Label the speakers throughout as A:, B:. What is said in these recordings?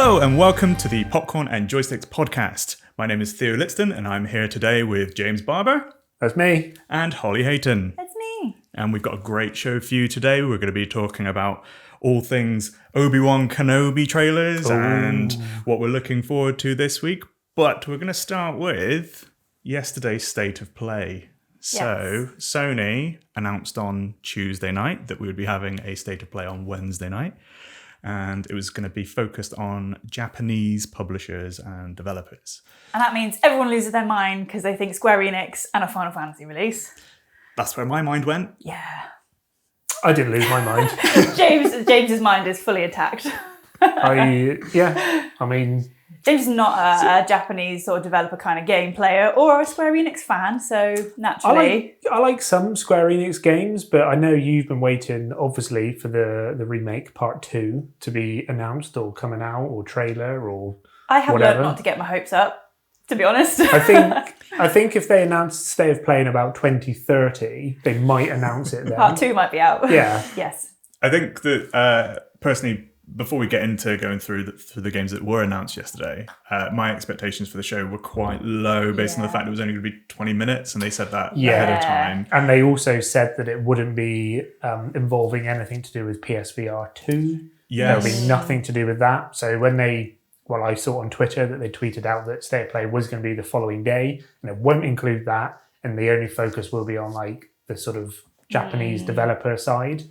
A: Hello and welcome to the Popcorn and Joysticks Podcast. My name is Theo Litston and I'm here today with James Barber.
B: That's me.
A: And Hollie Hayton.
C: That's me.
A: And we've got a great show for you today. We're going to be talking about all things Obi Wan Kenobi trailers and what we're looking forward to this week. But we're going to start with yesterday's state of play. So Sony announced on Tuesday night that we would be having a state of play on Wednesday night. And it was going to be focused on Japanese publishers and developers.
C: And that means everyone loses their mind because they think Square Enix and a Final Fantasy release.
A: That's where my mind went.
C: Yeah.
B: I didn't lose my mind.
C: James's mind is fully attacked. James is not a Japanese sort of developer kind of game player or a Square Enix fan, so naturally...
B: I like some Square Enix games, but I know you've been waiting, obviously, for the remake Part 2 to be announced or coming out or trailer or
C: I have
B: whatever.
C: learned not to get my hopes up, to be honest.
B: I think if they announced State of Play in about 2030, they might announce it then.
C: Part 2 might be out.
B: Yeah.
C: Yes.
A: I think that, personally, before we get into going through the games that were announced yesterday, my expectations for the show were quite low based on the fact it was only going to be 20 minutes, and they said that ahead of time.
B: And they also said that it wouldn't be involving anything to do with PSVR 2.
A: Yes.
B: There'll be nothing to do with that. So I saw on Twitter that they tweeted out that State of Play was going to be the following day, and it won't include that, and the only focus will be on like the sort of Japanese developer side.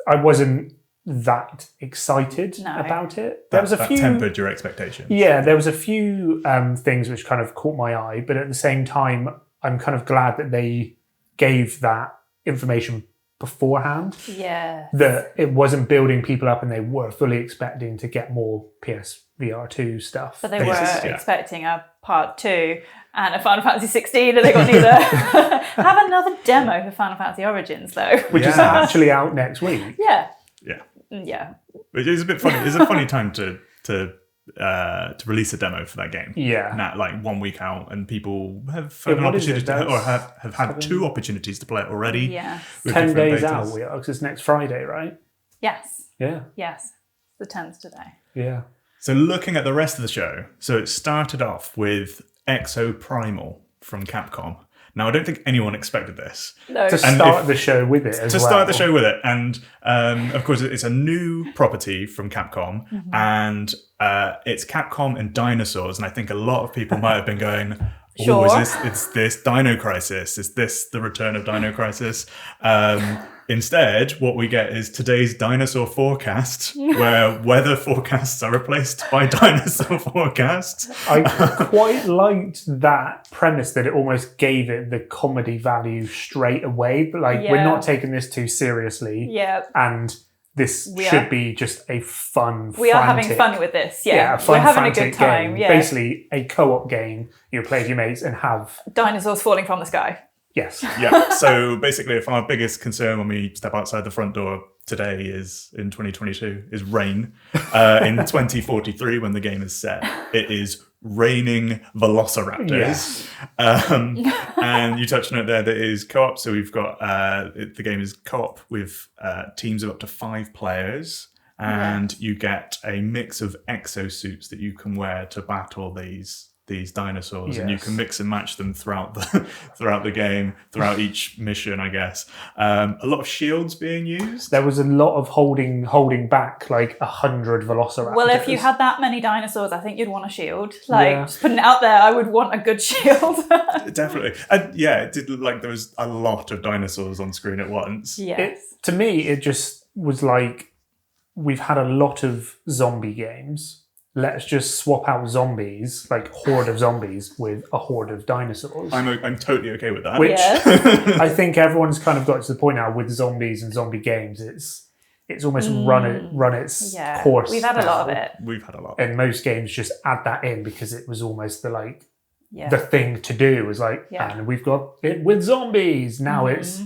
B: I wasn't that excited about it. There was a few
A: tempered your expectations.
B: Yeah, there was a few things which kind of caught my eye, but at the same time, I'm kind of glad that they gave that information beforehand.
C: Yeah.
B: That it wasn't building people up and they were fully expecting to get more PSVR 2 stuff.
C: But they were expecting a Part 2 and a Final Fantasy 16, and they got neither. Have another demo for Final Fantasy Origins, though.
B: Which is actually out next week.
C: Yeah.
A: Yeah. It is a bit funny. It's a funny time to release a demo for that game.
B: Yeah.
A: Now, like 1 week out, and people have had an opportunity or have had 2 opportunities to play it already.
C: Yeah.
B: 10 days out, because it's next Friday, right?
C: Yes.
B: Yeah.
C: Yes. The 10th today.
B: Yeah.
A: So looking at the rest of the show, so it started off with Exoprimal from Capcom. Now, I don't think anyone expected this.
C: No.
B: To start the show with it
A: start the show with it. And, of course, it's a new property from Capcom.
C: Mm-hmm.
A: And it's Capcom and dinosaurs. And I think a lot of people might have been going,
C: Sure.
A: Is this Dino Crisis? Is this the return of Dino Crisis? Instead, what we get is today's dinosaur forecast, where weather forecasts are replaced by dinosaur forecasts.
B: I quite liked that premise that it almost gave it the comedy value straight away. Like, we're not taking this too seriously.
C: Yeah.
B: And this should be just a fun,
C: We are having fun with this,
B: a fun,
C: we're having a
B: frantic
C: good time,
B: game.
C: yeah.
B: Basically, a co-op game you play with your mates and have...
C: Dinosaurs falling from the sky.
B: Yes.
A: Yeah, so basically if our biggest concern when we step outside the front door today is in 2022 is rain. In 2043 when the game is set, it is raining velociraptors.
B: Yes.
A: And you touched on it there, that is co-op. So we've got, the game is co-op with teams of up to 5 players. And you get a mix of exosuits that you can wear to battle these dinosaurs, and you can mix and match them throughout the game, throughout each mission, I guess. A lot of shields being used.
B: There was a lot of holding back like 100 velociraptors.
C: Well, if you had that many dinosaurs, I think you'd want a shield. Just putting it out there, I would want a good shield.
A: Definitely. And it did look like there was a lot of dinosaurs on screen at once.
C: Yes.
B: To me, it just was like, we've had a lot of zombie games. Let's just swap out zombies, like horde of zombies, with a horde of dinosaurs.
A: I'm totally okay with that.
B: Which I think everyone's kind of got to the point now with zombies and zombie games. It's almost run its course.
C: We've had a lot of it.
A: We've had a lot.
B: And most games just add that in because it was almost the thing to do. Was like, and we've got it with zombies. Now it's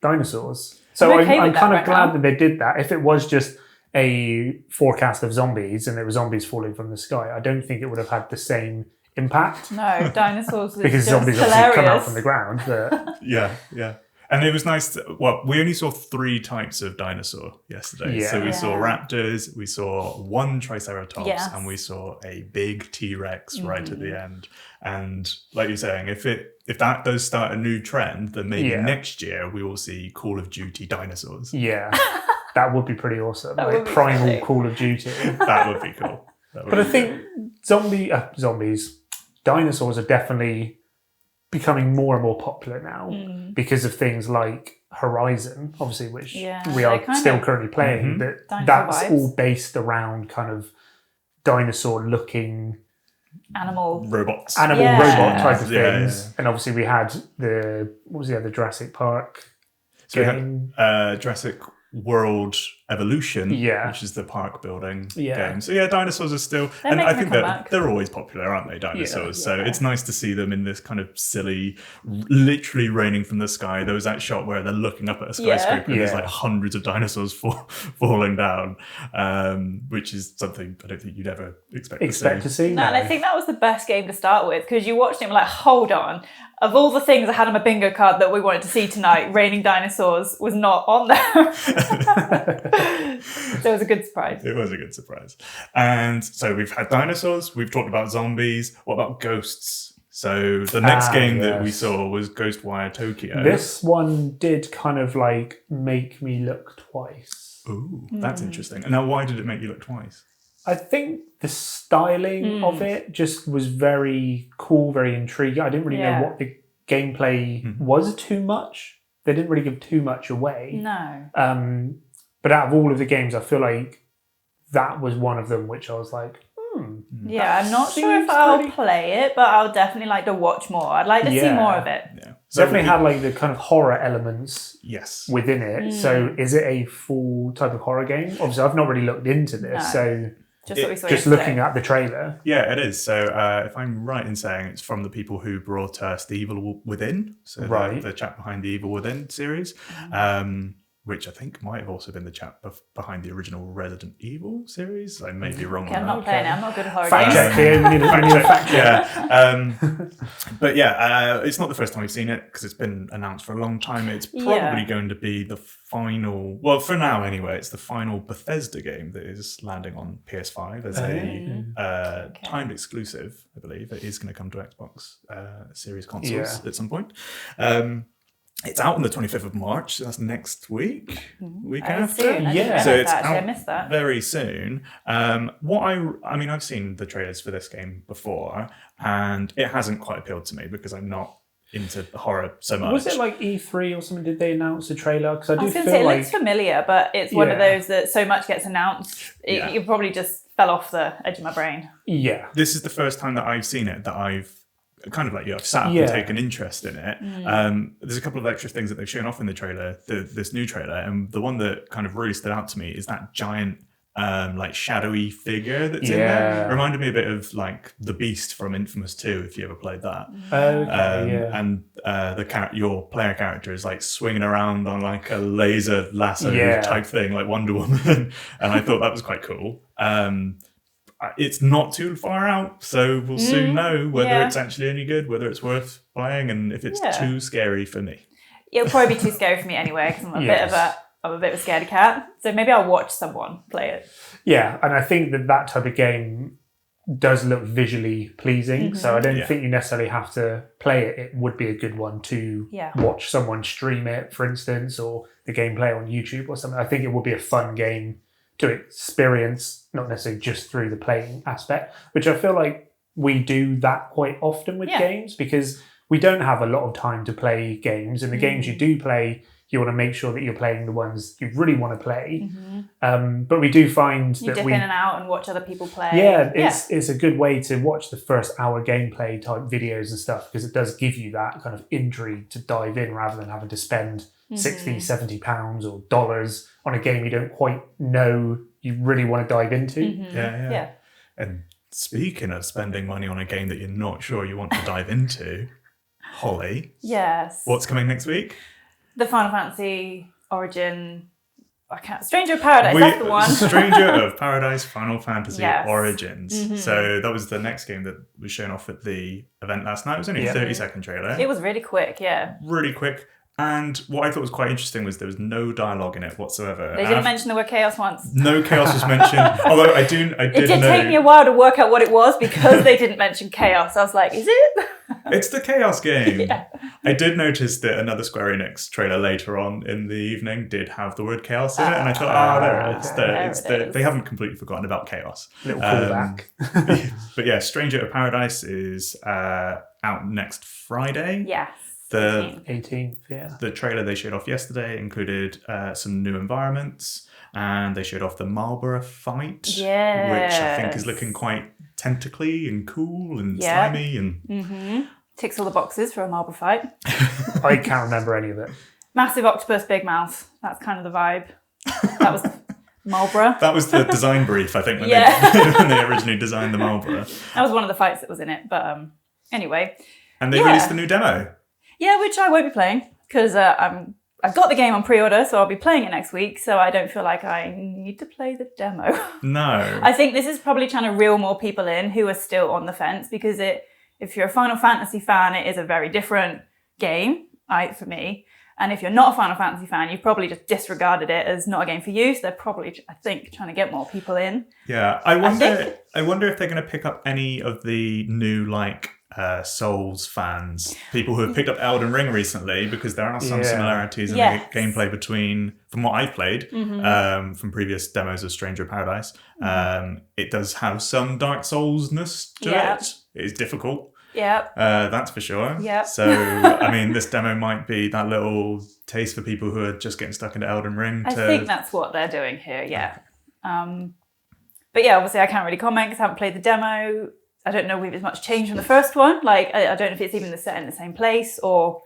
B: dinosaurs. So I'm kind of glad that they did that. If it was just a forecast of zombies and there were zombies falling from the sky, I don't think it would have had the same impact.
C: No, dinosaurs is
B: because
C: just
B: zombies
C: hilarious.
B: obviously come out from the ground. But...
A: Yeah. And it was nice. We only saw 3 types of dinosaur yesterday. So we saw raptors, we saw one triceratops, and we saw a big T-Rex right at the end. And like you're saying, if that does start a new trend, then maybe next year we will see Call of Duty dinosaurs.
B: Yeah, that would be pretty awesome. Like primal funny. Call of Duty.
A: That would be cool.
B: I think dinosaurs are definitely becoming more and more popular now because of things like Horizon, obviously, which we are still currently playing. That's all based around kind of dinosaur-looking
A: animal robot
B: type of things. And obviously we had the Jurassic Park game.
A: We had Jurassic World Evolution, which is the park building game. So dinosaurs are still, and I think they're always popular, aren't they? Dinosaurs. So it's nice to see them in this kind of silly, literally raining from the sky. There was that shot where they're looking up at a skyscraper and there's like hundreds of dinosaurs falling down, which is something I don't think you'd ever expect to see.
C: No, and I think that was the best game to start with because you watched it and were like, hold on. Of all the things I had on my bingo card that we wanted to see tonight, raining dinosaurs was not on there. So it was a good surprise.
A: It was a good surprise. And so we've had dinosaurs, we've talked about zombies. What about ghosts? So the next game that we saw was Ghostwire Tokyo.
B: This one did kind of like make me look twice.
A: Ooh, that's interesting. And now why did it make you look twice?
B: I think the styling of it just was very cool, very intriguing. I didn't really know what the gameplay was too much. They didn't really give too much away.
C: No.
B: But out of all of the games, I feel like that was one of them which I was like,
C: Yeah, I'm not sure if I'll play it, but I'll definitely like to watch more. I'd like to see more of it.
B: Yeah. So definitely had like the kind of horror elements within it. So is it a full type of horror game? Obviously, I've not really looked into this, so... Just looking at the trailer.
A: Yeah, it is. So if I'm right in saying it's from the people who brought us The Evil Within, so the chap behind the Evil Within series, which I think might have also been the chap behind the original Resident Evil series. I may be wrong on that.
C: I'm not playing it. I'm not good at horror
B: games. Fact check here. We need a fact check.
A: But it's not the first time we've seen it because it's been announced for a long time. It's probably going to be the final, well, for now anyway, it's the final Bethesda game that is landing on PS5 as a timed exclusive, I believe. It is going to come to Xbox Series consoles at some point. It's out on the 25th of March, so that's next week after. So it's out
C: I missed that.
A: very soon. I've seen the trailers for this game before, and it hasn't quite appealed to me because I'm not into horror so much.
B: Was it like E3 or something? Did they announce a trailer? Because I was
C: going to say it looks familiar, but it's one of those that so much gets announced, it probably just fell off the edge of my brain.
B: Yeah.
A: This is the first time that I've seen it that I've kind of like I've sat up and taken interest in it. There's a couple of extra things that they've shown off in the trailer, this new trailer, and the one that kind of really stood out to me is that giant like shadowy figure that's in there. It reminded me a bit of like the Beast from Infamous 2, if you ever played that. And your player character is like swinging around on like a laser lasso type thing, like Wonder Woman. And I thought that was quite cool. It's not too far out, so we'll soon know whether it's actually any good, whether it's worth playing, and if it's too scary for me.
C: It'll probably be too scary for me anyway, because I'm a bit of a scaredy cat. So maybe I'll watch someone play it.
B: Yeah, and I think that type of game does look visually pleasing. So I don't think you necessarily have to play it. It would be a good one to watch someone stream it, for instance, or the gameplay on YouTube or something. I think it would be a fun game to experience, not necessarily just through the playing aspect, which I feel like we do that quite often with games because we don't have a lot of time to play games, and the games you do play, you want to make sure that you're playing the ones you really want to play. But we do find
C: you
B: that
C: dip in and out and watch other people play.
B: It's a good way to watch the first hour gameplay type videos and stuff because it does give you that kind of intrigue to dive in rather than having to spend 60, 70 pounds or dollars on a game you don't quite know you really want to dive into.
A: Yeah. And speaking of spending money on a game that you're not sure you want to dive into, Hollie.
C: Yes.
A: What's coming next week?
C: The Final Fantasy Origin... Stranger of Paradise, that's the one.
A: Stranger of Paradise Final Fantasy Origins. So that was the next game that was shown off at the event last night. It was only a 30-second trailer.
C: It was really quick,
A: Really quick. And what I thought was quite interesting was there was no dialogue in it whatsoever.
C: They didn't mention the word chaos once.
A: No chaos was mentioned. Although I did
C: It did take me a while to work out what it was because they didn't mention chaos. I was like, is it?
A: It's the Chaos game.
C: Yeah.
A: I did notice that another Square Enix trailer later on in the evening did have the word chaos in it, and I thought, there it is. They haven't completely forgotten about chaos.
B: Little callback.
A: But yeah, Stranger of Paradise is out next Friday.
C: Yes.
A: The
B: 18th, yeah.
A: The trailer they showed off yesterday included some new environments, and they showed off the Marlborough fight, which I think is looking quite tentacly and cool and slimy and
C: ticks all the boxes for a Marlborough fight.
B: I can't remember any of it.
C: Massive octopus, big mouth. That's kind of the vibe. That was Marlborough.
A: That was the design brief, I think, when they originally designed the Marlborough.
C: That was one of the fights that was in it. But anyway.
A: And they released the new demo.
C: Yeah, which I won't be playing because I've got the game on pre-order, so I'll be playing it next week. So I don't feel like I need to play the demo.
A: No.
C: I think this is probably trying to reel more people in who are still on the fence because if you're a Final Fantasy fan, it is a very different game, for me. And if you're not a Final Fantasy fan, you've probably just disregarded it as not a game for you. So they're probably, I think, trying to get more people in.
A: Yeah, I wonder if they're going to pick up any of the new Souls fans, people who have picked up Elden Ring recently, because there are some similarities in the gameplay from what I've played from previous demos of Stranger of Paradise. It does have some Dark Souls-ness to it. It is difficult.
C: Yeah.
A: That's for sure.
C: Yeah.
A: So, I mean, this demo might be that little taste for people who are just getting stuck into Elden Ring.
C: I think that's what they're doing here, yeah. But yeah, obviously I can't really comment because I haven't played the demo. I don't know if there's much change from the first one. Like, I don't know if it's even set in the same place or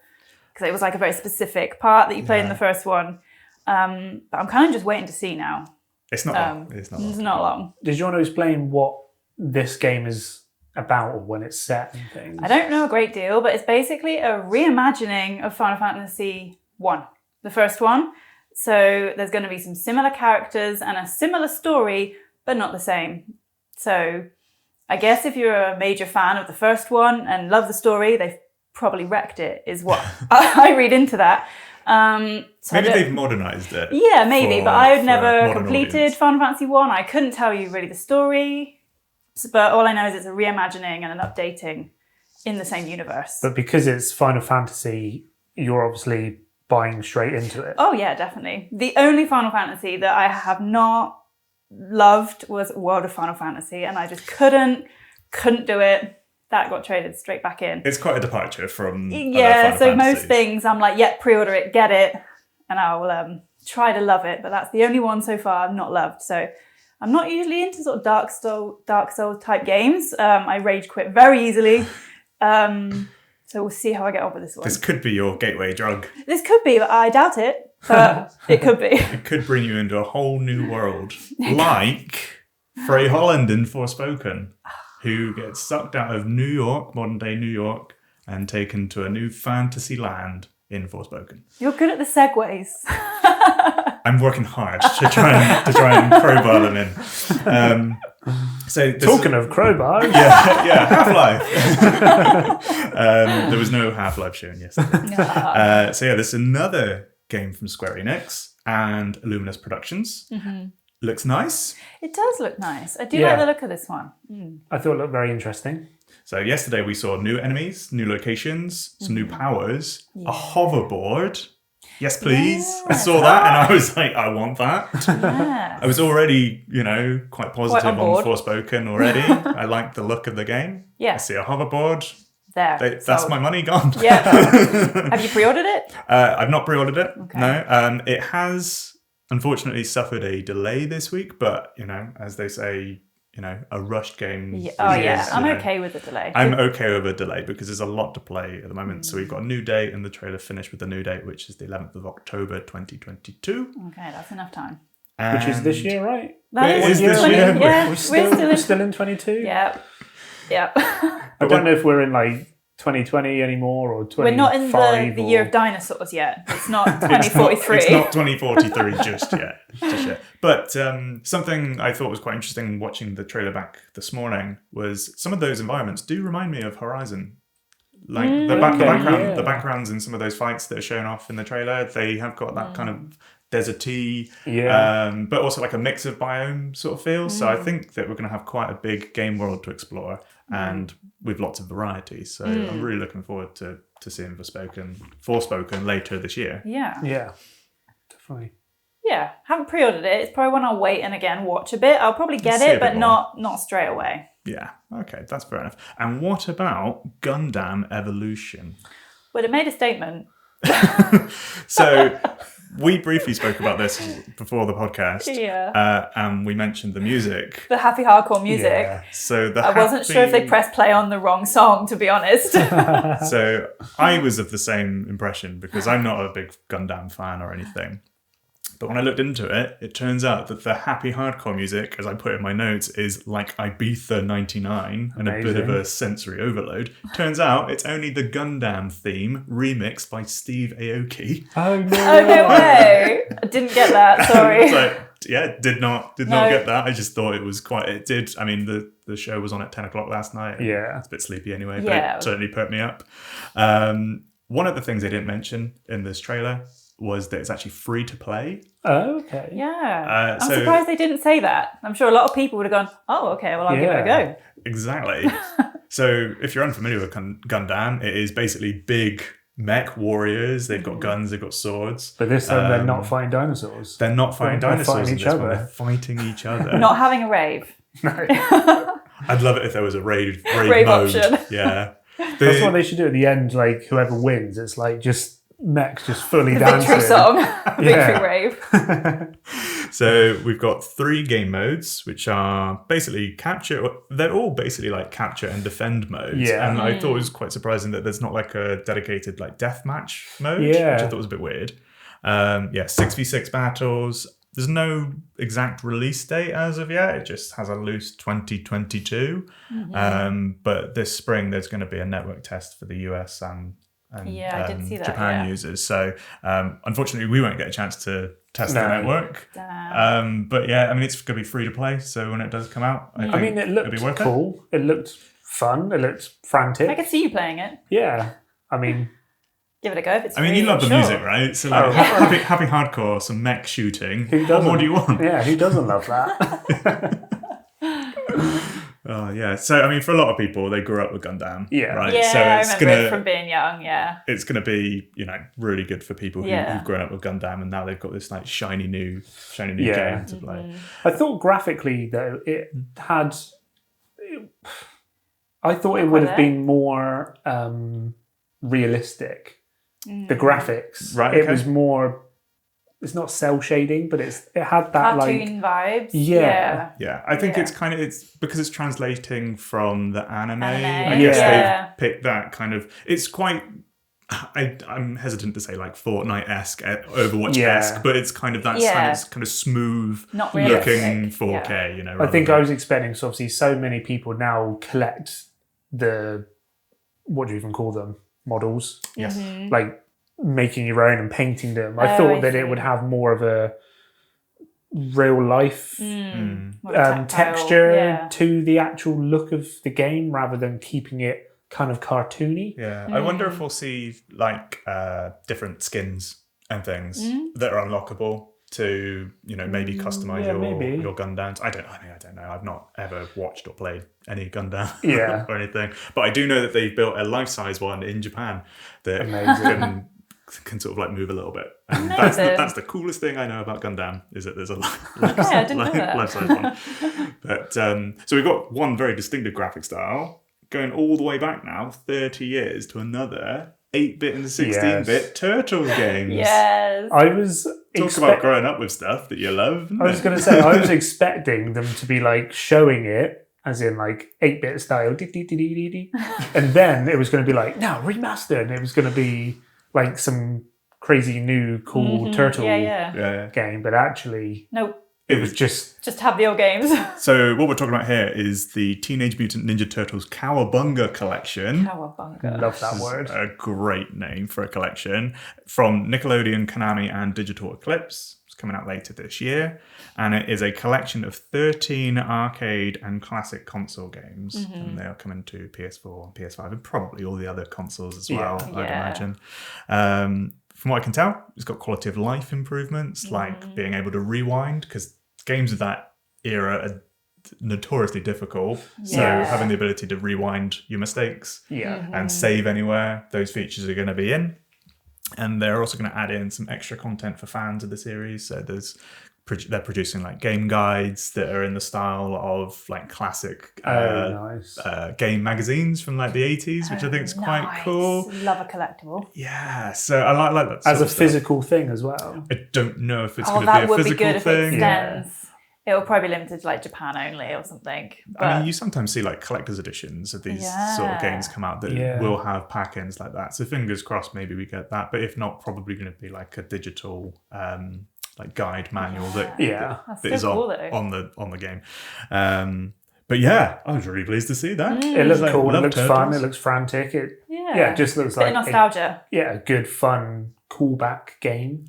C: because it was like a very specific part that you played in the first one. But I'm kind of just waiting to see now.
A: It's not long. It's
C: not long.
B: Did you want to explain what this game is about or when it's set and things?
C: I don't know a great deal, but it's basically a reimagining of Final Fantasy 1, the first one. So there's going to be some similar characters and a similar story, but not the same. So I guess if you're a major fan of the first one and love the story, they've probably wrecked it, is what I read into that. So
A: maybe they've modernised it.
C: Yeah, maybe, but I had never completed Final Fantasy 1. I couldn't tell you really the story. But all I know is it's a reimagining and an updating in the same universe.
B: But because it's Final Fantasy, you're obviously buying straight into it.
C: Oh, yeah, definitely. The only Final Fantasy that I have not loved was World of Final Fantasy, and I just couldn't do it. That got traded straight back in.
A: It's quite a departure from
C: other
A: Final
C: so
A: Fantasies.
C: Most things I'm like, pre-order it, get it, and I'll try to love it. But that's the only one so far I've not loved. So I'm not usually into sort of Dark Souls type games. I rage quit very easily. So we'll see how I get on with this one.
A: This could be your gateway drug.
C: This could be, but I doubt it. But it could be.
A: It could bring you into a whole new world. Like Frey Holland in Forspoken, who gets sucked out of New York, modern day New York, and taken to a new fantasy land in Forspoken.
C: You're good at the segues.
A: I'm working hard to try and crowbar them in.
B: Talking of crowbar,
A: Half-Life. There was no Half-Life shown yesterday. There's another game from Square Enix and Luminous Productions. Looks nice.
C: It does look nice. I do like the look of this one.
B: I thought it looked very interesting.
A: So yesterday we saw new enemies, new locations, some new powers, a hoverboard. Yes, please.
C: Yes.
A: I saw that and I was like, I want that.
C: Yes.
A: I was already, quite positive
C: on
A: on Forspoken already. I like the look of the game.
C: Yeah.
A: I see a hoverboard.
C: That's
A: my money gone.
C: Yeah. Have you pre-ordered it?
A: I've not pre-ordered it.
C: Okay.
A: No. It has unfortunately suffered a delay this week, but as they say, a rushed game.
C: I'm okay with the delay.
A: I'm okay with a delay because there's a lot to play at the moment. So we've got a new date, and the trailer finished with the new date, which is the 11th of October 2022.
C: Okay, that's enough time.
B: Which is this year, right?
C: That
A: is this year.
C: Yeah,
B: we're still in 22.
C: Yeah.
B: I don't know if we're in 2020 anymore or 25.
C: We're not in the year of dinosaurs yet. It's not 2043.
A: It's not 2043 just yet. But something I thought was quite interesting watching the trailer back this morning was some of those environments do remind me of Horizon. Like the backgrounds in some of those fights that are shown off in the trailer, they have got that kind of deserty, but also like a mix of biome sort of feel. So I think that we're going to have quite a big game world to explore, and with lots of variety. So I'm really looking forward to seeing Forspoken later this year.
B: Yeah, definitely.
C: Yeah, haven't pre-ordered it. It's probably one I'll wait and again watch a bit. I'll probably get it, but not straight away.
A: Yeah, okay, that's fair enough. And what about Gundam Evolution?
C: Well, it made a statement.
A: So we briefly spoke about this before the podcast. And we mentioned the music.
C: The happy hardcore music.
A: Yeah. So
C: I wasn't sure if they pressed play on the wrong song, to be honest.
A: So I was of the same impression because I'm not a big Gundam fan or anything. But when I looked into it, it turns out that the happy hardcore music, as I put in my notes, is like Ibiza 99 and a bit of a sensory overload. Turns out it's only the Gundam theme remixed by Steve Aoki.
B: Oh, no.
C: Oh, no way. I didn't get that, sorry.
A: Did not get that. I just thought it was I mean, the show was on at 10 o'clock last night.
B: Yeah.
A: It's a bit sleepy anyway, but it certainly perked me up. One of the things they didn't mention in this trailer was that it's actually free to play.
B: Oh, okay.
C: Yeah. I'm surprised they didn't say that. I'm sure a lot of people would have gone, oh, okay, well, I'll give it a go.
A: Exactly. So if you're unfamiliar with Gundam, it is basically big mech warriors. They've got guns, they've got swords.
B: But this time they're not fighting dinosaurs.
A: They're not fighting dinosaurs.
B: They're fighting each other.
A: They're fighting each other.
C: Not having a rave.
B: No.
A: I'd love it if there was a raid
C: rave
A: mode.
C: Option.
A: Yeah.
B: That's what they should do at the end, like whoever wins, it's like just mechs just fully dancing.
C: Victory song. Victory rave.
A: So we've got 3 game modes, which are basically they're all basically like capture and defend modes.
B: Yeah.
A: And I thought it was quite surprising that there's not like a dedicated like deathmatch mode,
B: Yeah.
A: which I thought was a bit weird. 6v6 battles. There's no exact release date as of yet. It just has a loose 2022. But this spring, there's going to be a network test for the US and
C: I did see that,
A: Japan users. So unfortunately, we won't get a chance to test the network. But yeah, I mean, it's going to be free to play. So when it does come out, I think
B: it looked
A: it'll be worth
B: cool. It looked fun. It looked frantic.
C: I could see you playing it.
B: Yeah. I mean...
C: Give it a go if it's free.
A: I mean, you love the music, right? So like, happy hardcore, some mech shooting. What more do you want?
B: Yeah, who doesn't love that?
A: Oh, yeah. So, I mean, for a lot of people, they grew up with Gundam.
B: Yeah.
A: Right?
C: Yeah,
A: so
C: I remember it from being young,
A: It's going to be, really good for people who've grown up with Gundam and now they've got this like shiny new game to play.
B: I thought graphically, though, it had... I thought it would have been more realistic. The graphics.
A: Right,
B: It was more... It's not cell shading, but it had that
C: cartoon vibes.
B: Yeah.
A: Yeah, I think it's because it's translating from the anime.
C: I
A: guess they've picked that kind of. It's quite. I'm hesitant to say like Fortnite-esque, Overwatch-esque, but it's kind of that kind of smooth
C: not
A: looking 4K.
B: I think I was expecting. So obviously, so many people now collect the what do you even call them models?
A: Yes,
B: like. Making your own and painting them. I thought that it would have more of a real life texture to the actual look of the game rather than keeping it kind of cartoony.
A: Yeah, I wonder if we'll see like different skins and things that are unlockable to maybe customize your Gundams. I don't know. I've not ever watched or played any Gundam or anything, but I do know that they've built a life-size one in Japan that can sort of like move a little bit. And that's the coolest thing I know about Gundam is that there's a life-size one. But so we've got one very distinctive graphic style going all the way back now 30 years to another 8-bit and 16-bit Turtles games.
C: Yes.
B: I was
A: about growing up with stuff that you love.
B: I was going to say I was expecting them to be like showing it as in like 8-bit style, and then it was going to be like remastered, and it was going to be like some crazy new cool turtle game, but actually it was just
C: have the old games.
A: So what we're talking about here is the Teenage Mutant Ninja Turtles Cowabunga collection.
C: Cowabunga.
B: Love that word.
A: A great name for a collection from Nickelodeon, Konami and Digital Eclipse. It's coming out later this year. And it is a collection of 13 arcade and classic console games. And they are coming to PS4 and PS5 and probably all the other consoles as well, I'd imagine. From what I can tell, it's got quality of life improvements, like being able to rewind, because games of that era are notoriously difficult. So having the ability to rewind your mistakes and save anywhere, those features are going to be in. And they're also going to add in some extra content for fans of the series. So they're producing like game guides that are in the style of like classic game magazines from like the 80s, which I think is quite cool.
C: Love a collectible.
A: Yeah, so I like that.
B: As a physical thing as well.
A: I don't know if it's going to be a physical thing.
C: That would be good if it extends. It'll probably be limited to like Japan only or something. But
A: I mean, you sometimes see like collector's editions of these sort of games come out that will have pack-ins like that. So fingers crossed, maybe we get that. But if not, probably going to be like a digital like guide manual that is on the game. But yeah, I was really pleased to see that.
B: It looks cool. It looks fun. It looks frantic. It just looks like
C: nostalgia.
B: A good, fun, callback game.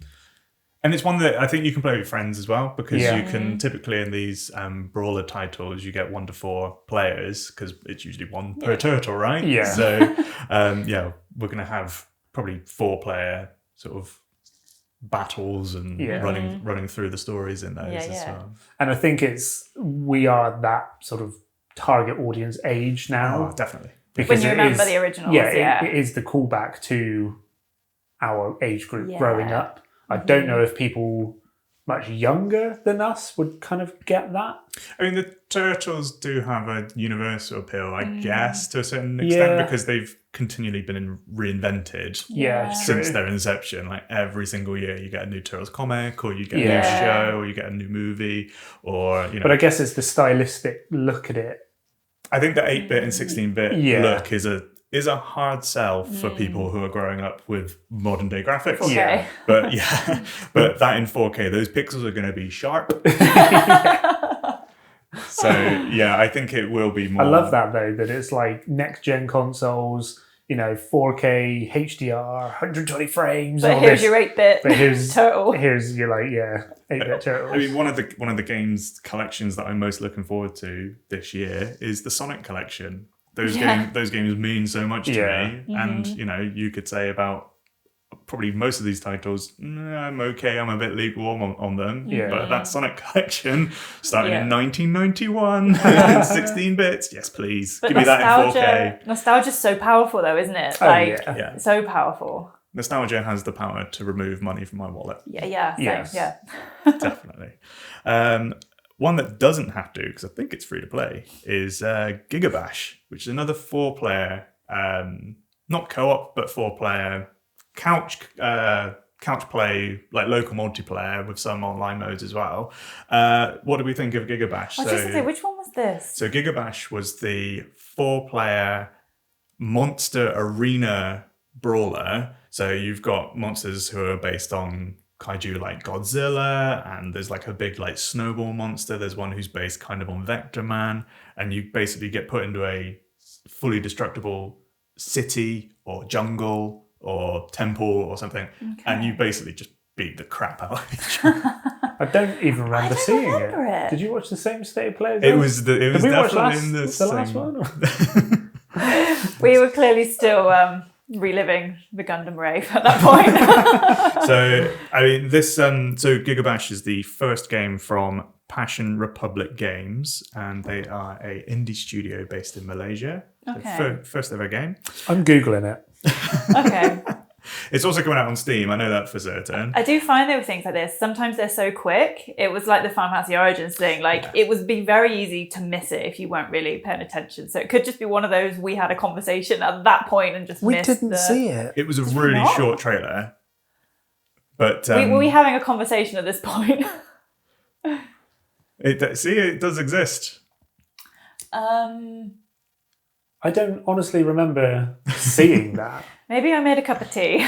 A: And it's one that I think you can play with friends as well, because you can typically in these brawler titles, you get 1 to 4 players because it's usually one per turtle, right?
B: Yeah.
A: So, we're going to have probably 4-player sort of battles and running through the stories in those as well.
B: And I think we are that sort of target audience age now.
A: Oh, definitely.
C: Because when you remember the originals.
B: It is the callback to our age group growing up. I don't know if people much younger than us would kind of get that.
A: I mean, the Turtles do have a universal appeal, I guess, to a certain extent, because they've continually been reinvented since their inception. Like every single year you get a new Turtles comic, or you get a new show, or you get a new movie, or, you know.
B: But I guess it's the stylistic look at it.
A: I think the 8-bit and 16-bit look is a hard sell for people who are growing up with modern day graphics.
C: 4K.
A: Yeah. But that in 4K, those pixels are going to be sharp. So I think it will be more.
B: I love that though, that it's like next gen consoles, 4K, HDR, 120 frames.
C: But here's your 8-bit turtle.
B: Here's your 8-bit turtle.
A: I mean, one of the games collections that I'm most looking forward to this year is the Sonic collection. Those games mean so much to me, and you could say about probably most of these titles, I'm okay, I'm a bit lukewarm on them. But that Sonic collection starting in 1991, 16 bits, yes please,
C: but
A: give me that in 4K.
C: Nostalgia's so powerful though, isn't it? So powerful.
A: Nostalgia has the power to remove money from my wallet. Definitely. One that doesn't have to, because I think it's free to play, is Gigabash, which is another 4-player, not co-op, but 4-player couch play, like local multiplayer with some online modes as well. What do we think of Gigabash?
C: I was just going to say, which one was this?
A: So Gigabash was the 4-player monster arena brawler. So you've got monsters who are based on kaiju like Godzilla, and there's like a big like snowball monster. There's one who's based kind of on Vector Man, and you basically get put into a fully destructible city or jungle or temple or something, and you basically just beat the crap out of each other.
B: I don't even remember seeing it. Did you watch the same State of Play?
A: It was definitely in the
B: last one.
C: We were clearly still reliving the Gundam rave at that point.
A: So, I mean, this so Gigabash is the first game from Passion Republic Games, and they are a indie studio based in Malaysia.
C: Okay.
A: So first ever game.
B: I'm Googling it.
C: Okay.
A: It's also coming out on Steam, I know that for certain.
C: I do find there were things like this. Sometimes they're so quick. It was like the Final Fantasy Origins thing. It would be very easy to miss it if you weren't really paying attention. So it could just be one of those, we had a conversation at that point and just missed
B: We didn't see it.
A: It was a really short trailer. But
C: were we having a conversation at this point?
A: It does exist.
B: I don't honestly remember seeing that.
C: Maybe I made a cup of tea.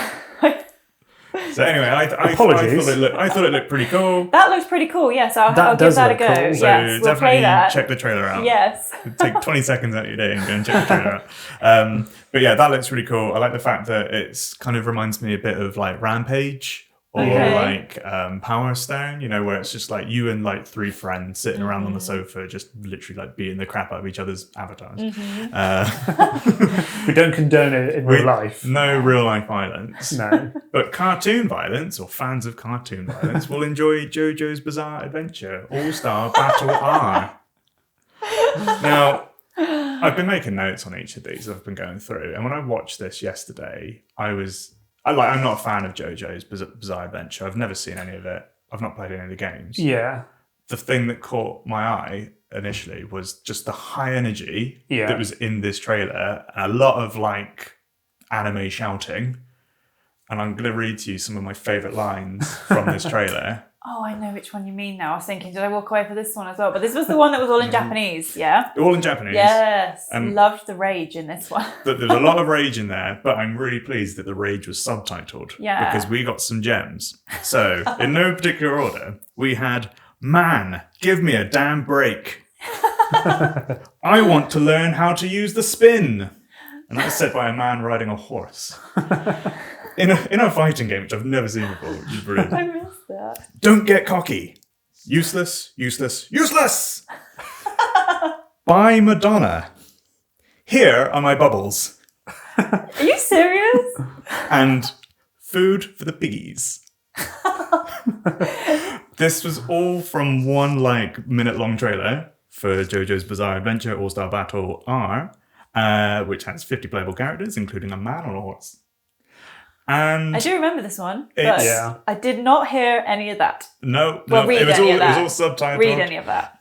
A: So anyway, I thought it looked pretty cool.
C: That looks pretty cool. Yes, I'll give that a go.
B: Cool.
A: So
C: yes, we'll play that.
A: Check the trailer out.
C: Yes.
A: Take 20 seconds out of your day and go and check the trailer out. But yeah, that looks really cool. I like the fact that it's kind of reminds me a bit of like Rampage or like Power Stone, you know, where it's just like you and like 3 friends sitting around on the sofa, just literally like beating the crap out of each other's avatars.
B: We don't condone it in real life.
A: No real life violence.
B: No.
A: But cartoon violence, or fans of cartoon violence, will enjoy JoJo's Bizarre Adventure All-Star Battle R. Now, I've been making notes on each of these I've been going through, and when I watched this yesterday, I'm not a fan of JoJo's Bizarre Adventure. I've never seen any of it. I've not played any of the games.
B: Yeah.
A: The thing that caught my eye initially was just the high energy that was in this trailer, and a lot of like anime shouting. And I'm going to read to you some of my favourite lines from this trailer.
C: Oh, I know which one you mean now. I was thinking, did I walk away for this one as well? But this was the one that was all in Japanese, yeah?
A: All in Japanese.
C: Yes. Loved the rage in this one.
A: There's a lot of rage in there, but I'm really pleased that the rage was subtitled.
C: Yeah.
A: Because we got some gems. So, in no particular order, we had, "Man, give me a damn break. I want to learn how to use the spin." And that was said by a man riding a horse. In a fighting game, which I've never seen before, which is brilliant.
C: I missed that.
A: "Don't get cocky. Useless, useless, useless." "By Madonna. Here are my bubbles."
C: Are you serious?
A: And "Food for the piggies." This was all from one like minute-long trailer for JoJo's Bizarre Adventure All-Star Battle R, which has 50 playable characters, including a man on a horse. And
C: I do remember this one, but I did not hear any of that.
A: No,
C: it was
A: all subtitled.
C: Read any of that.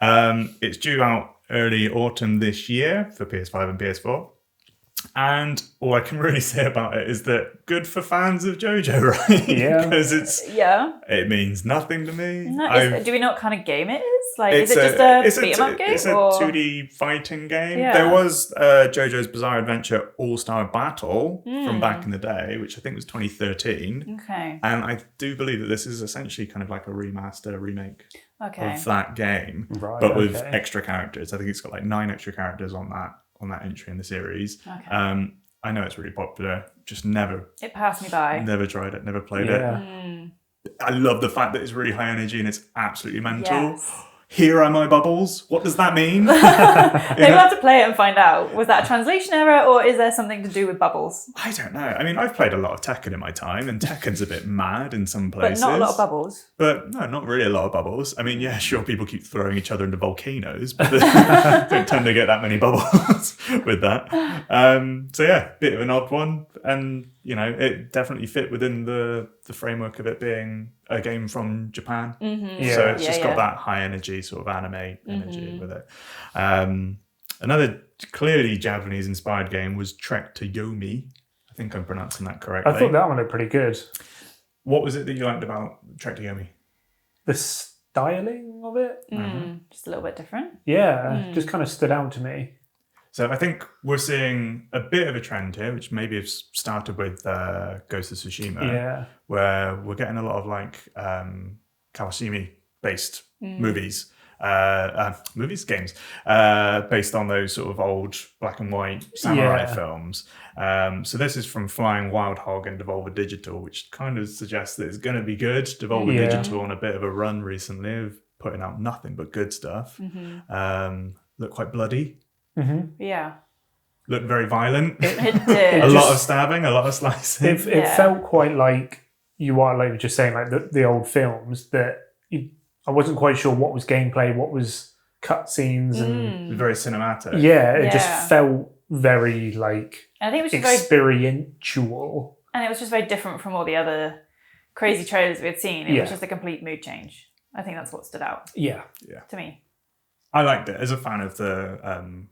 A: It's due out early autumn this year for PS5 and PS4. And all I can really say about it is that good for fans of JoJo, right?
B: Yeah.
A: Because it means nothing to me.
C: No, do we know what kind of game it is? Like, is it just a beat-em-up game?
A: It's a 2D fighting game. Yeah. There was JoJo's Bizarre Adventure All-Star Battle from back in the day, which I think was 2013.
C: Okay.
A: And I do believe that this is essentially kind of like a remake of that game, but with extra characters. I think it's got like 9 extra characters on that entry in the series. Okay. I know it's really popular, just never...
C: It passed me by.
A: Never tried it, never played it. I love the fact that it's really high energy and it's absolutely mental. Yes. "Here are my bubbles." What does that mean?
C: Maybe we'll have to play it and find out. Was that a translation error, or is there something to do with bubbles?
A: I don't know. I mean, I've played a lot of Tekken in my time, and Tekken's a bit mad in some places.
C: But not a lot of bubbles.
A: But no, not really a lot of bubbles. I mean, yeah, sure, people keep throwing each other into volcanoes, but they don't tend to get that many bubbles with that. So yeah, bit of an odd one. And, you know, it definitely fit within the framework of it being a game from Japan. Mm-hmm. Yeah. So it's just got that high energy, sort of anime energy with it. Another clearly Japanese inspired game was Trek to Yomi. I think I'm pronouncing that correctly.
B: I thought that one looked pretty good.
A: What was it that you liked about Trek to Yomi?
B: The styling of it.
C: Just a little bit different.
B: Yeah, just kind of stood out to me.
A: So I think we're seeing a bit of a trend here, which maybe has started with Ghost of Tsushima, where we're getting a lot of like Kawashimi-based movies, games, based on those sort of old black and white samurai films. So this is from Flying Wild Hog and Devolver Digital, which kind of suggests that it's going to be good. Devolver Digital on a bit of a run recently of putting out nothing but good stuff. Look quite bloody.
B: Mm-hmm.
C: Yeah.
A: Looked very violent.
C: It did.
A: A lot of stabbing, a lot of slicing.
B: It felt quite like you are like just saying, like the old films that I wasn't quite sure what was gameplay, what was cutscenes, and
A: very cinematic.
B: Yeah, it just felt very like
C: and I think it was just
B: experiential.
C: And it was just very different from all the other crazy trailers we had seen. It was just a complete mood change. I think that's what stood out.
B: Yeah.
C: To me.
A: I liked it as a fan of the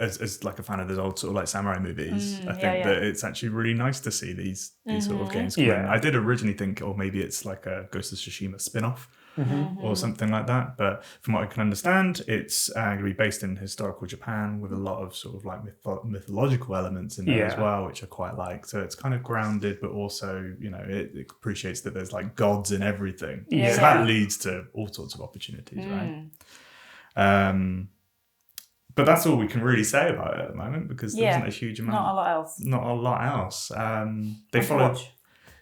A: as like a fan of those old sort of like samurai movies. I think that it's actually really nice to see these sort of games come in. I did originally think, maybe it's like a Ghost of Tsushima spin-off or something like that. But from what I can understand, it's going to be based in historical Japan with a lot of sort of like mythological elements in there as well, which I quite like. So it's kind of grounded, but also, you know, it appreciates that there's like gods in everything. So that leads to all sorts of opportunities, right? But that's all we can really say about it at the moment because there isn't a huge amount.
C: Not a lot else.
A: Not a lot else. They followed.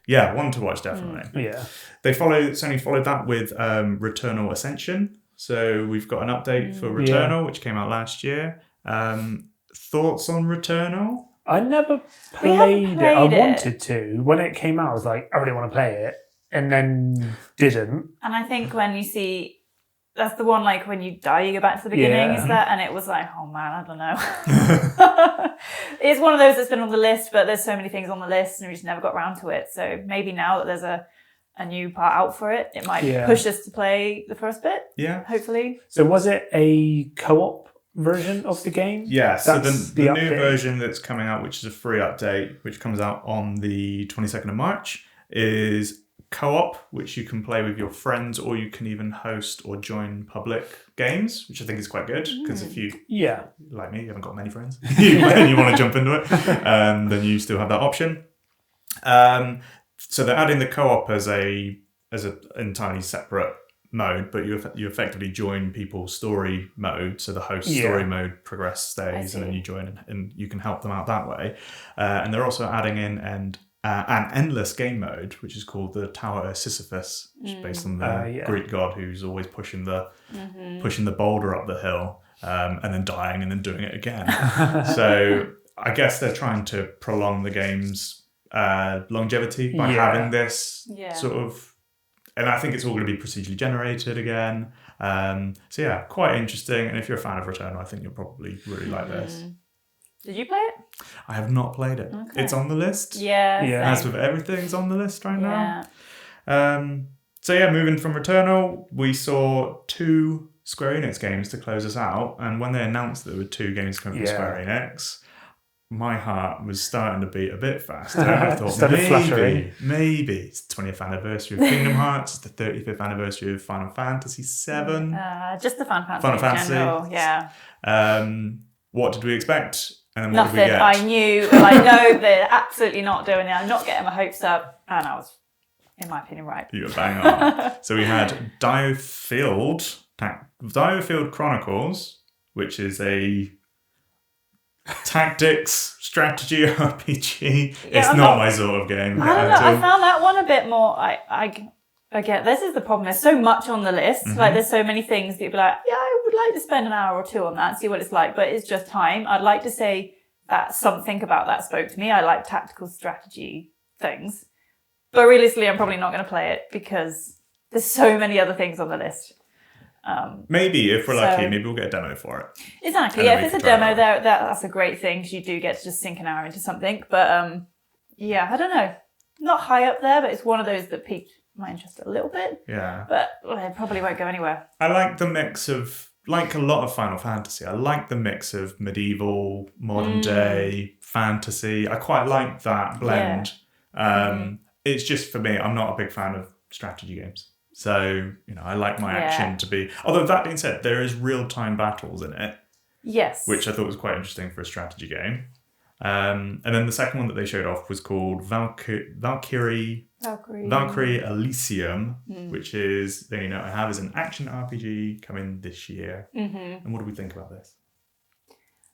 A: Yeah, one to watch, definitely.
B: Yeah.
A: Sony followed that with Returnal Ascension. So we've got an update for Returnal, which came out last year. Thoughts on Returnal?
B: I never played it. I wanted to. When it came out, I was like, I really want to play it. And then didn't.
C: And I think when you see... That's the one, like, when you die, you go back to the beginning, is that? And it was like, oh man, I don't know. It's one of those that's been on the list, but there's so many things on the list and we just never got around to it. So maybe now that there's a new part out for it, it might push us to play the first bit. Yeah. Hopefully.
B: So was it a co-op version of the game?
A: Yeah, so the new version that's coming out, which is a free update, which comes out on the 22nd of March, is co-op, which you can play with your friends, or you can even host or join public games, which I think is quite good, because if you, like me, you haven't got many friends, and you want to jump into it, then you still have that option. So they're adding the co-op as a entirely separate mode, but you effectively join people's story mode. So the host story mode progress stays, and then you join and you can help them out that way. And they're also adding in an endless game mode, which is called the Tower of Sisyphus, which is based on the Greek god who's always pushing the boulder up the hill, and then dying and then doing it again. So I guess they're trying to prolong the game's longevity by having this sort of, and I think it's all going to be procedurally generated again. So yeah, quite interesting. And if you're a fan of Returnal, I think you'll probably really like this.
C: Did you play it?
A: I have not played it. Okay. It's on the list.
C: Yeah.
A: As with everything, it's on the list right now. So yeah, moving from Returnal, we saw 2 Square Enix games to close us out. And when they announced that there were 2 games coming from Square Enix, my heart was starting to beat a bit faster. I thought maybe it's the 20th anniversary of Kingdom Hearts, it's the 35th anniversary of Final Fantasy VII.
C: Just the Final Fantasy. General,
A: what did we expect? And then
C: nothing.
A: What did we get?
C: I knew. I know they're absolutely not doing it. I'm not getting my hopes up, and I was, in my opinion, right.
A: You were bang on. So we had Diofield Chronicles, which is a tactics strategy RPG. It's not my sort of game.
C: I don't know. I found that one a bit more. I get this is the problem. There's so much on the list. Like there's so many things that you'd be like, yeah, I would like to spend an hour or 2 on that, see what it's like. But it's just time. I'd like to say that something about that spoke to me. I like tactical strategy things, but realistically, I'm probably not going to play it because there's so many other things on the list.
A: Maybe if we're lucky, maybe we'll get a demo for it.
C: Exactly. Yeah, if it's a demo, that's a great thing because you do get to just sink an hour into something. But I don't know. Not high up there, but it's one of those that piqued my interest a little bit.
A: Yeah.
C: But it probably won't go anywhere.
A: I like the mix of, like a lot of Final Fantasy, I like the mix of medieval, modern day, fantasy. I quite like that blend. Yeah. It's just, for me, I'm not a big fan of strategy games. So, I like my action to be... Although, that being said, there is real-time battles in it.
C: Yes.
A: Which I thought was quite interesting for a strategy game. And then the second one that they showed off was called Valkyrie Elysium, which is, I have as an action RPG coming this year. And what do we think about this?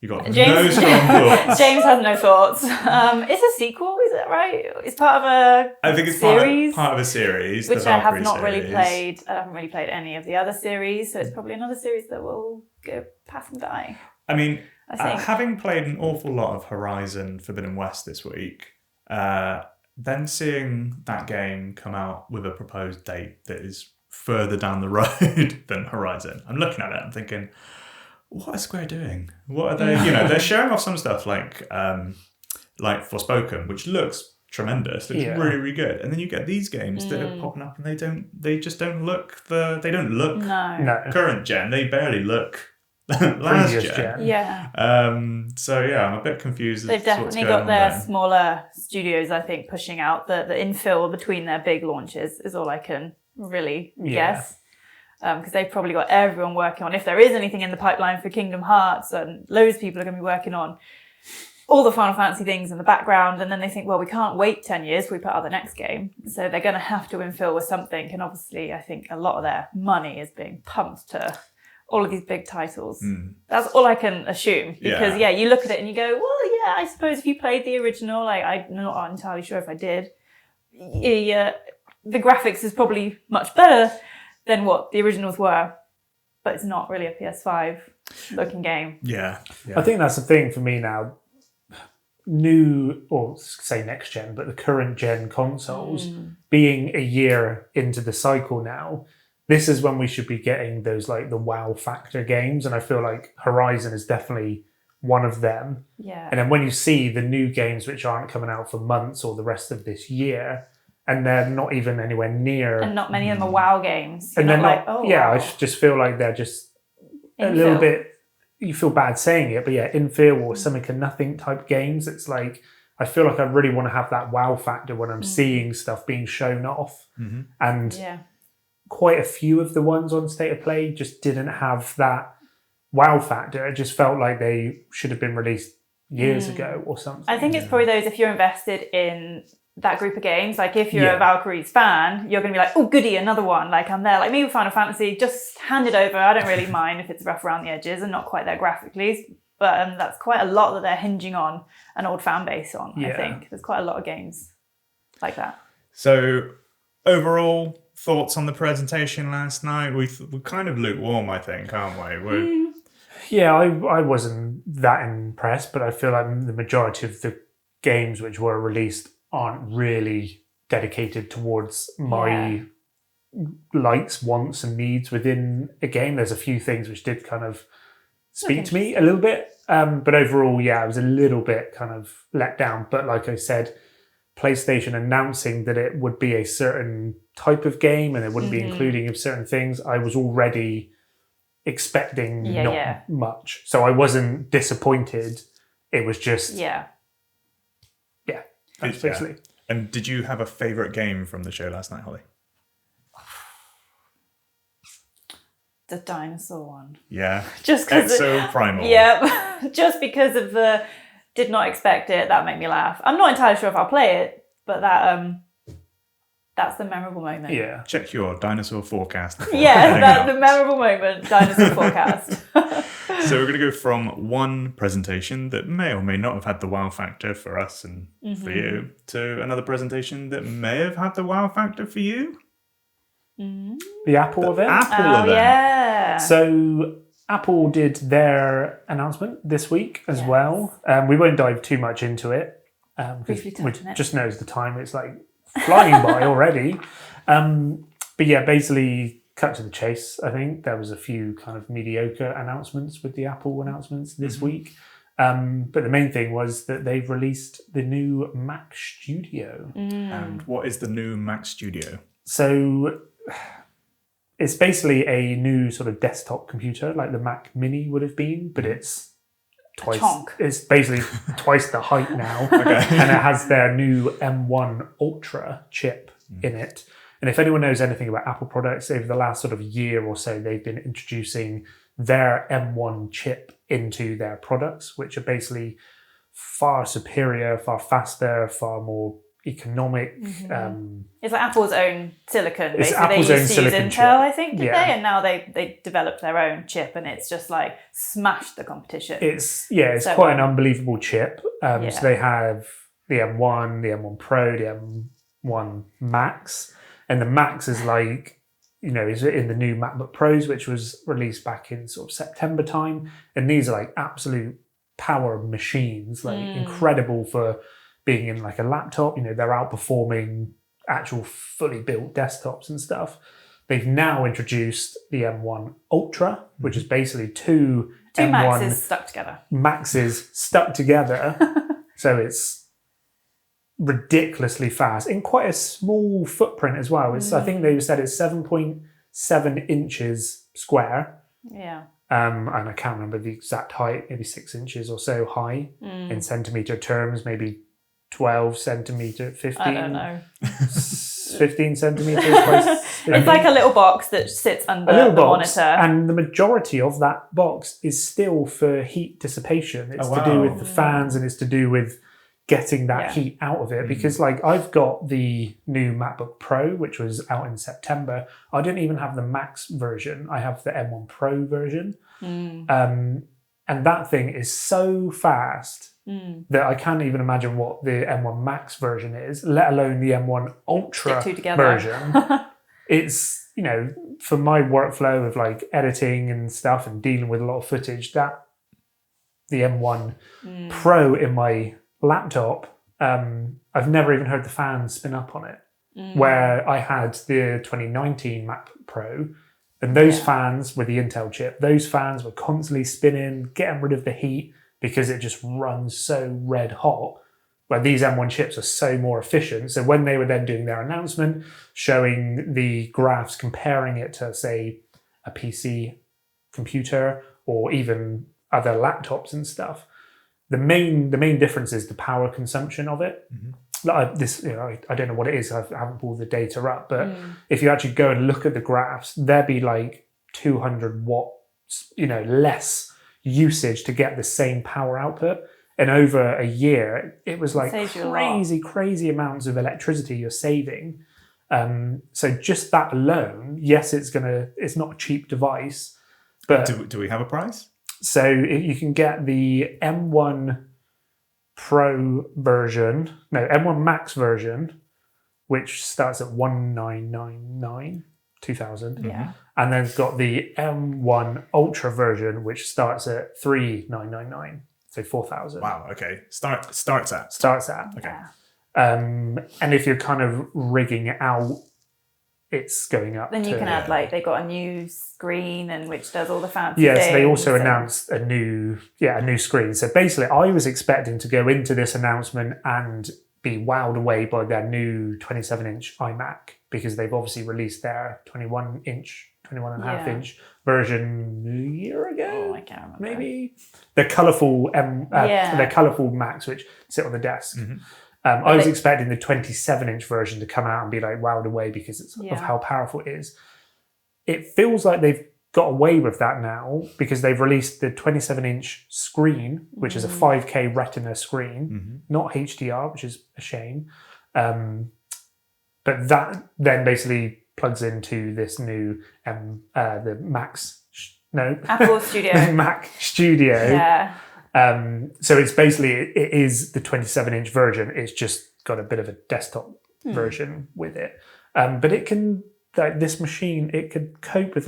A: You got no strong thoughts.
C: James has no thoughts. It's a sequel, is it right? It's part of a
A: I think it's
C: series,
A: part of a series,
C: which I have not really played. I haven't really played any of the other series, so it's probably another series that will go pass and die.
A: I mean, having played an awful lot of Horizon Forbidden West this week, then seeing that game come out with a proposed date that is further down the road than Horizon, I'm looking at it and thinking, what are Square doing? What are they? They're showing off some stuff like Forspoken, which looks tremendous. Looks really, really good. And then you get these games that are popping up, and they just don't look current gen. They barely look last gen.
C: Yeah.
A: So I'm a bit confused.
C: They've definitely got their smaller studios, I think, pushing out the infill between their big launches is all I can really guess. Because they've probably got everyone working on, if there is anything in the pipeline for Kingdom Hearts, and loads of people are going to be working on all the Final Fantasy things in the background, and then they think, well, we can't wait 10 years for we put out the next game, so they're going to have to infill with something, and obviously I think a lot of their money is being pumped to all of these big titles. That's all I can assume, because you look at it and you go, well, I suppose if you played the original, I'm not entirely sure if I did, the graphics is probably much better than what the originals were, but it's not really a PS5 looking game.
A: Yeah.
B: I think that's the thing for me now. New, or say next gen, but the current gen consoles, being a year into the cycle now, this is when we should be getting those like the wow factor games, and I feel like Horizon is definitely one of them.
C: Yeah.
B: And then when you see the new games which aren't coming out for months or the rest of this year, and they're not even anywhere near,
C: and not many of them are wow games.
B: You're and they're not,
C: wow.
B: I just feel like they're just a little bit. You feel bad saying it, but infill or something or nothing type games. It's like I feel like I really want to have that wow factor when I'm seeing stuff being shown off, and quite a few of the ones on State of Play just didn't have that wow factor. It just felt like they should have been released years ago or something.
C: I think it's probably those, if you're invested in that group of games, like if you're a Valkyrie's fan, you're going to be like, oh goody, another one. Like I'm there. Like me with Final Fantasy, just hand it over. I don't really mind if it's rough around the edges and not quite there graphically, but that's quite a lot that they're hinging on an old fan base on. I think there's quite a lot of games like that.
A: So overall, thoughts on the presentation last night? We're kind of lukewarm, I think, aren't we?
B: Yeah, I wasn't that impressed, but I feel like the majority of the games which were released aren't really dedicated towards my likes, wants, and needs within a game. There's a few things which did kind of speak to me a little bit, but overall, I was a little bit kind of let down. But like I said, PlayStation announcing that it would be a certain type of game and it wouldn't be including of certain things, I was already expecting not much. So I wasn't disappointed. It was just that's basically.
A: And did you have a favourite game from the show last night, Hollie?
C: The dinosaur one.
A: Yeah.
C: Just because
A: Exoprimal.
C: Yeah. Just because of the did not expect it, that made me laugh. I'm not entirely sure if I'll play it, but that's the memorable moment.
B: Yeah.
A: Check your dinosaur forecast.
C: Yeah, the memorable moment, dinosaur forecast.
A: So we're going to go from one presentation that may or may not have had the wow factor for us and for you to another presentation that may have had the wow factor for you.
B: The Apple event?
A: Apple event.
C: Yeah.
B: So Apple did their announcement this week as well. We won't dive too much into it.
C: Briefly touch on it.
B: Just knows the time. It's like flying by already. But basically cut to the chase. I think there was a few kind of mediocre announcements with the Apple announcements this week. But the main thing was that they've released the new Mac Studio.
A: And what is the new Mac Studio?
B: So it's basically a new sort of desktop computer like the Mac Mini would have been, but it's twice. It's basically twice the height now. And it has their new M1 Ultra chip in it. And if anyone knows anything about Apple products, over the last sort of year or so, they've been introducing their M1 chip into their products, which are basically far superior, far faster, far more economic.
C: It's like Apple's own silicon.
B: It's
C: basically.
B: Apple's
C: they
B: own
C: used to use
B: silicon
C: Intel,
B: chip.
C: I think, did they? And now they developed their own chip, and it's just like smashed the competition.
B: It's quite an unbelievable chip. So they have the M1, the M1 Pro, the M1 Max. And the Max is like, is in the new MacBook Pros, which was released back in sort of September time. And these are like absolute power machines, like incredible for being in like a laptop. They're outperforming actual fully built desktops and stuff. They've now introduced the M1 Ultra, which is basically two M1
C: Maxes stuck together.
B: Maxes stuck together. So it's ridiculously fast in quite a small footprint as well. It's I think they said it's 7.7 inches square.
C: Yeah.
B: And I can't remember the exact height, maybe 6 inches or so high in centimeter terms, maybe 12 centimeter, 15.
C: I don't know.
B: 15 centimeters. It's
C: like a little box that sits under the monitor.
B: And the majority of that box is still for heat dissipation. It's to do with the fans, and it's to do with getting that heat out of it. Because like I've got the new MacBook Pro, which was out in September. I didn't even have the Max version. I have the M1 Pro version. And that thing is so fast that I can't even imagine what the M1 Max version is, let alone the M1 Ultra version. It's, you know, for my workflow of like editing and stuff and dealing with a lot of footage, that the M1 Pro in my laptop, I've never even heard the fan spin up on it. Where I had the 2019 Mac Pro, and those fans with the Intel chip, those fans were constantly spinning, getting rid of the heat because it just runs so red hot. Where these M1 chips are so more efficient. So when they were then doing their announcement, showing the graphs, comparing it to, say, a PC computer or even other laptops and stuff, the main difference is the power consumption of it. I don't know what it is. I haven't pulled the data up, but if you actually go and look at the graphs, there'd be like 200 watts, less usage to get the same power output. And over a year, it was like crazy amounts of electricity you're saving. So just that alone, yes, it's not a cheap device, but
A: do we have a price?
B: So you can get the M1 Pro version, M1 Max version, which starts at 1999, 2000.
C: Yeah.
B: And then it's got the M1 Ultra version, which starts at 3999, so 4,000.
A: Wow. Okay. Starts at.
B: Okay.
C: Yeah.
B: And if you're kind of rigging it out, it's going up.
C: Then you can add they got a new screen and which does all the fancy
B: things.
C: Yes,
B: they also announced a new screen. So basically, I was expecting to go into this announcement and be wowed away by their new 27-inch iMac because they've obviously released their 21.5-inch version a year ago.
C: Oh, I can't remember.
B: Maybe the colourful the colourful Macs which sit on the desk. I was expecting the 27-inch version to come out and be like wowed away because of how powerful it is. It feels like they've got away with that now because they've released the 27-inch screen, which is a 5K Retina screen, not HDR, which is a shame. But that then basically plugs into this new the
C: Apple Studio.
B: Mac Studio.
C: Yeah.
B: So it's basically, it is the 27-inch version. It's just got a bit of a desktop version with it. But it can, this machine, it could cope with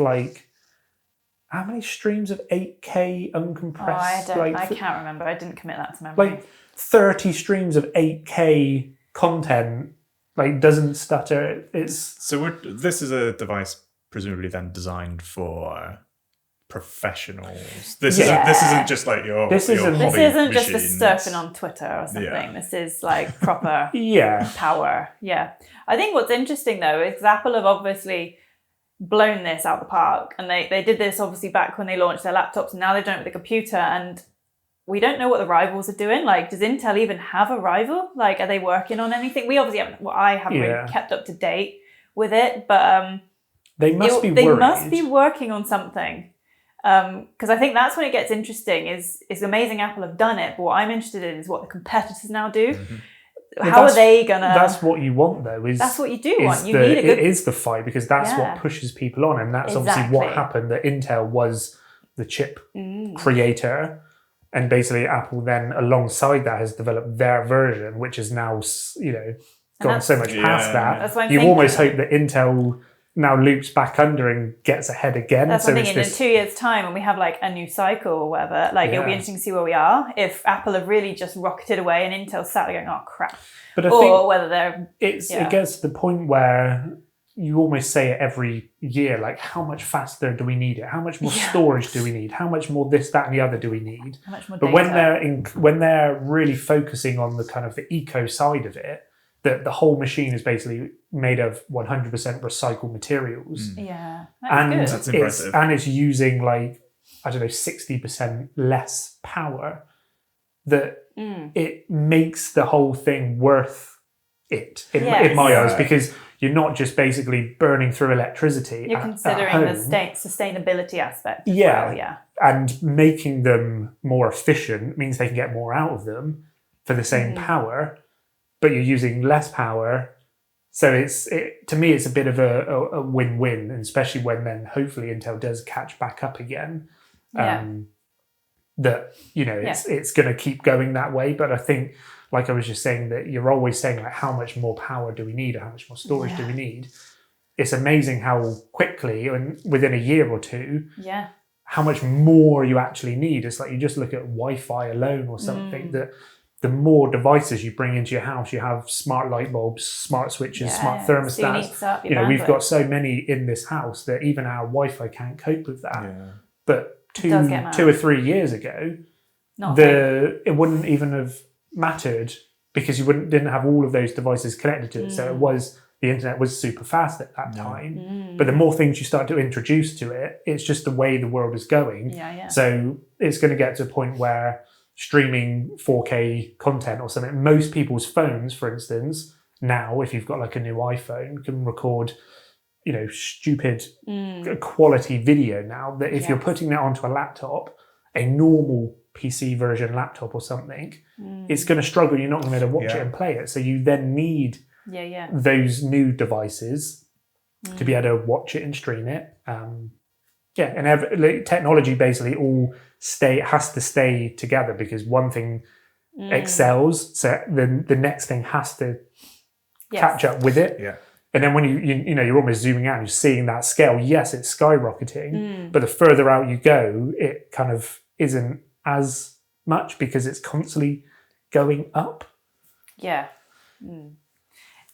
B: how many streams of 8K uncompressed?
C: I can't remember. I didn't commit that to memory.
B: 30 streams of 8K content, doesn't stutter.
A: This is a device presumably then designed for professionals. This isn't just your
C: This isn't
A: machines.
C: just for surfing on Twitter or something. Yeah. This is proper power. Yeah. I think what's interesting though is Apple have obviously blown this out the park, and they did this obviously back when they launched their laptops, and now they've done it with the computer, and we don't know what the rivals are doing. Does Intel even have a rival? Are they working on anything? We obviously haven't. Well, I haven't really kept up to date with it, but
B: they must be.
C: They must be working on something. Because I think that's when it gets interesting. It's amazing Apple have done it, but what I'm interested in is what the competitors now do. How are they gonna?
B: That's what you want, though.
C: That's what you do want. You need a good.
B: It is the fight because that's what pushes people on, and that's obviously what happened. That Intel was the chip creator, and basically Apple then, alongside that, has developed their version, which is now gone so much past that.
C: That's what
B: you almost hope that Intel now loops back under and gets ahead again.
C: That's what I'm thinking. In 2 years' time, when we have a new cycle or whatever, it'll be interesting to see where we are. If Apple have really just rocketed away and Intel's sat there going, "Oh crap,"
B: but I think whether they're it gets to the point where you almost say it every year, how much faster do we need it? How much more storage do we need? How much more this, that, and the other do we need?
C: How much more
B: but
C: data?
B: when they're really focusing on the kind of the eco side of it, that the whole machine is basically made of 100% recycled materials.
C: Yeah,
A: that's impressive.
B: And it's using 60% less power. That it makes the whole thing worth it in my eyes, because you're not just basically burning through electricity.
C: You're considering the sustainability aspect.
B: And making them more efficient means they can get more out of them for the same power. But you're using less power. So to me, it's a bit of a win-win, and especially when then hopefully Intel does catch back up again. that, it's going to keep going that way. But I think, like I was just saying, that you're always saying, like, how much more power do we need, or how much more storage do we need? It's amazing how quickly, and within a year or two, how much more you actually need. It's like you just look at Wi-Fi alone or something, that the more devices you bring into your house, you have smart light bulbs, smart switches, smart thermostats.
C: So
B: we've got so many in this house that even our Wi-Fi can't cope with that.
A: Yeah.
B: But two or 3 years ago, it wouldn't even have mattered because you didn't have all of those devices connected to it. So the internet was super fast at that time. But the more things you start to introduce to it, it's just the way the world is going. So it's going to get to a point where streaming 4K content or something, most people's phones, for instance, now, if you've got like a new iPhone, can record, stupid quality video now, that if you're putting that onto a laptop, a normal PC version laptop or something, it's going to struggle. You're not going to be able to watch it and play it. So you then need those new devices to be able to watch it and stream it. And technology basically has to stay together, because one thing excels, so the next thing has to catch up with it. And then when you're almost zooming out and you're seeing that scale, yes, it's skyrocketing, but the further out you go, it kind of isn't as much because it's constantly going up.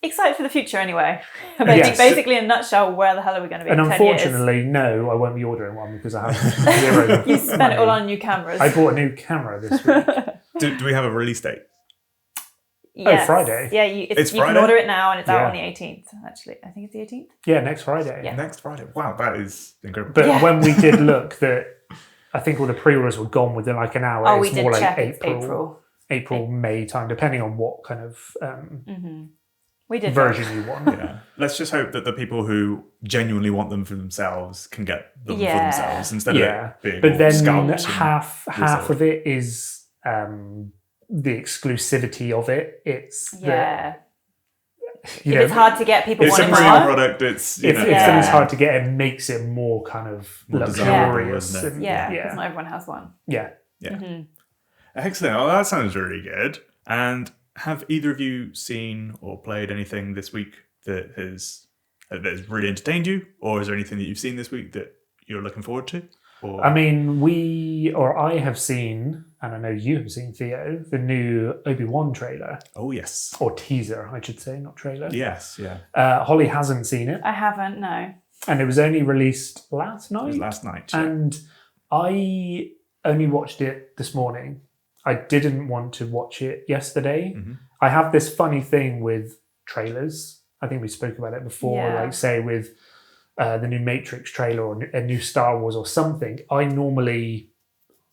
C: Excited for the future anyway. Basically, in a nutshell, where the hell are we going to be in 10 years?
B: And unfortunately, no, I won't be ordering one because I have zero.
C: You spent it all on new cameras.
B: I bought a new camera this week.
A: Do we have a release date?
C: Yes.
B: Friday.
C: Yeah, you can order it now and it's out on the 18th, actually. I think it's the 18th.
B: Yeah, next Friday.
C: Yeah.
A: Next Friday. Wow, that is incredible.
B: But when we did look, that I think all the pre-orders were gone within like an hour.
C: Oh,
B: it's
C: we
B: more
C: did
B: like
C: check.
B: April, May time, depending on what kind of
C: we did
B: version you want.
A: Let's just hope that the people who genuinely want them for themselves can get them for themselves instead of it being
B: But then
A: scalped
B: half of it is the exclusivity of it. It's
C: if it's hard to get, people
A: it's
C: want
A: a
C: it
A: premium
C: more.
A: Product. If
B: something's hard to get, it makes it more kind of luxurious.
C: Because not everyone has one.
A: Excellent. Well, that sounds really good. And have either of you seen or played anything this week that has really entertained you, or is there anything that you've seen this week that you're looking forward to?
B: I mean, I have seen, and I know you have seen, Theo, the new Obi Wan trailer.
A: Oh yes,
B: or teaser, I should say, not trailer.
A: Yes, yeah.
B: Hollie hasn't seen it.
C: I haven't, no.
B: And it was only released last night.
A: It was last night,
B: and I only watched it this morning. I didn't want to watch it yesterday. I have this funny thing with trailers. I think we spoke about it before, like say with the new Matrix trailer or a new Star Wars or something. I normally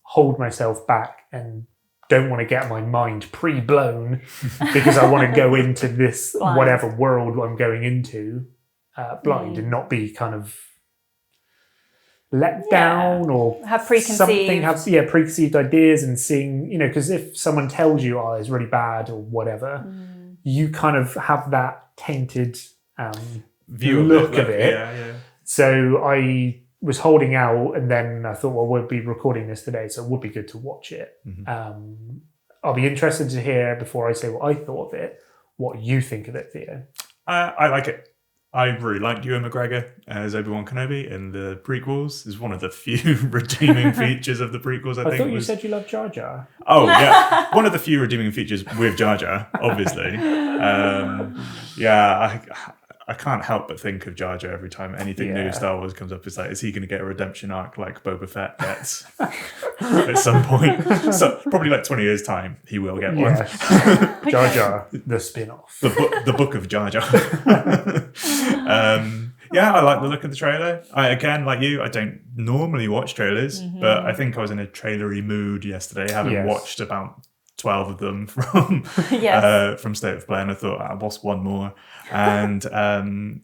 B: hold myself back and don't want to get my mind pre-blown because I want to go into this whatever world I'm going into blind and not be kind of let down or
C: have preconceived
B: preconceived ideas, and seeing, because if someone tells you, oh, it's really bad or whatever, you kind of have that tainted
A: view
B: look of it.
A: Yeah.
B: So I was holding out, and then I thought, well, we'll be recording this today, so it would be good to watch it. I'll be interested to hear, before I say what I thought of it, what you think of it, Theo.
A: I like it. I really liked Ewan McGregor as Obi Wan Kenobi in the prequels. It's one of the few redeeming features of the prequels, I think.
B: I thought you said you loved Jar Jar.
A: Oh, yeah. One of the few redeeming features with Jar Jar, obviously. I can't help but think of Jar Jar every time anything new Star Wars comes up. It's like, is he going to get a redemption arc like Boba Fett gets at some point? So probably like 20 years' time, he will get one.
B: Jar Jar, the spin-off.
A: The book of Jar Jar. I like the look of the trailer. Again, like you, I don't normally watch trailers, but I think I was in a trailery mood yesterday, having watched about 12 of them from State of Play, and I thought, what's one more? And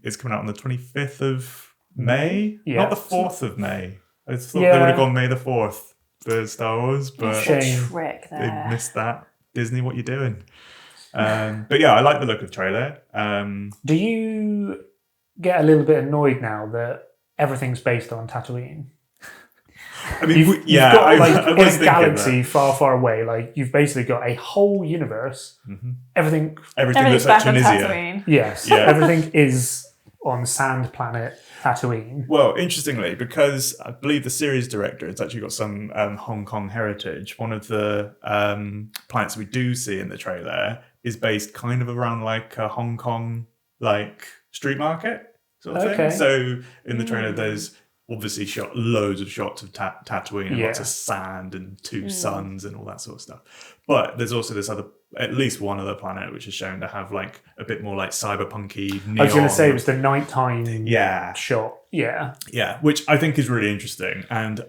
A: it's coming out on the 25th of May, not the 4th of May. I thought they would have gone May the 4th for Star Wars, but they missed that. Disney, what you doing? But I like the look of the trailer.
B: Do you get a little bit annoyed now that everything's based on Tatooine?
A: I mean,
B: you've got like
A: I
B: in a galaxy far, far away. Like you've basically got a whole universe.
A: Mm-hmm.
B: Everything
A: looks like Tunisia.
B: Yes, yeah. Everything is on sand planet Tatooine.
A: Well, interestingly, because I believe the series director has actually got some Hong Kong heritage. One of the planets we do see in the trailer is based kind of around like a Hong Kong like street market sort of thing. So in the trailer, there's obviously loads of shots of Tatooine and lots of sand and two suns and all that sort of stuff. But there's also this at least one other planet which is shown to have like a bit more like cyberpunky neon.
B: I was going to say it was the nighttime shot. Yeah.
A: Yeah, which I think is really interesting. And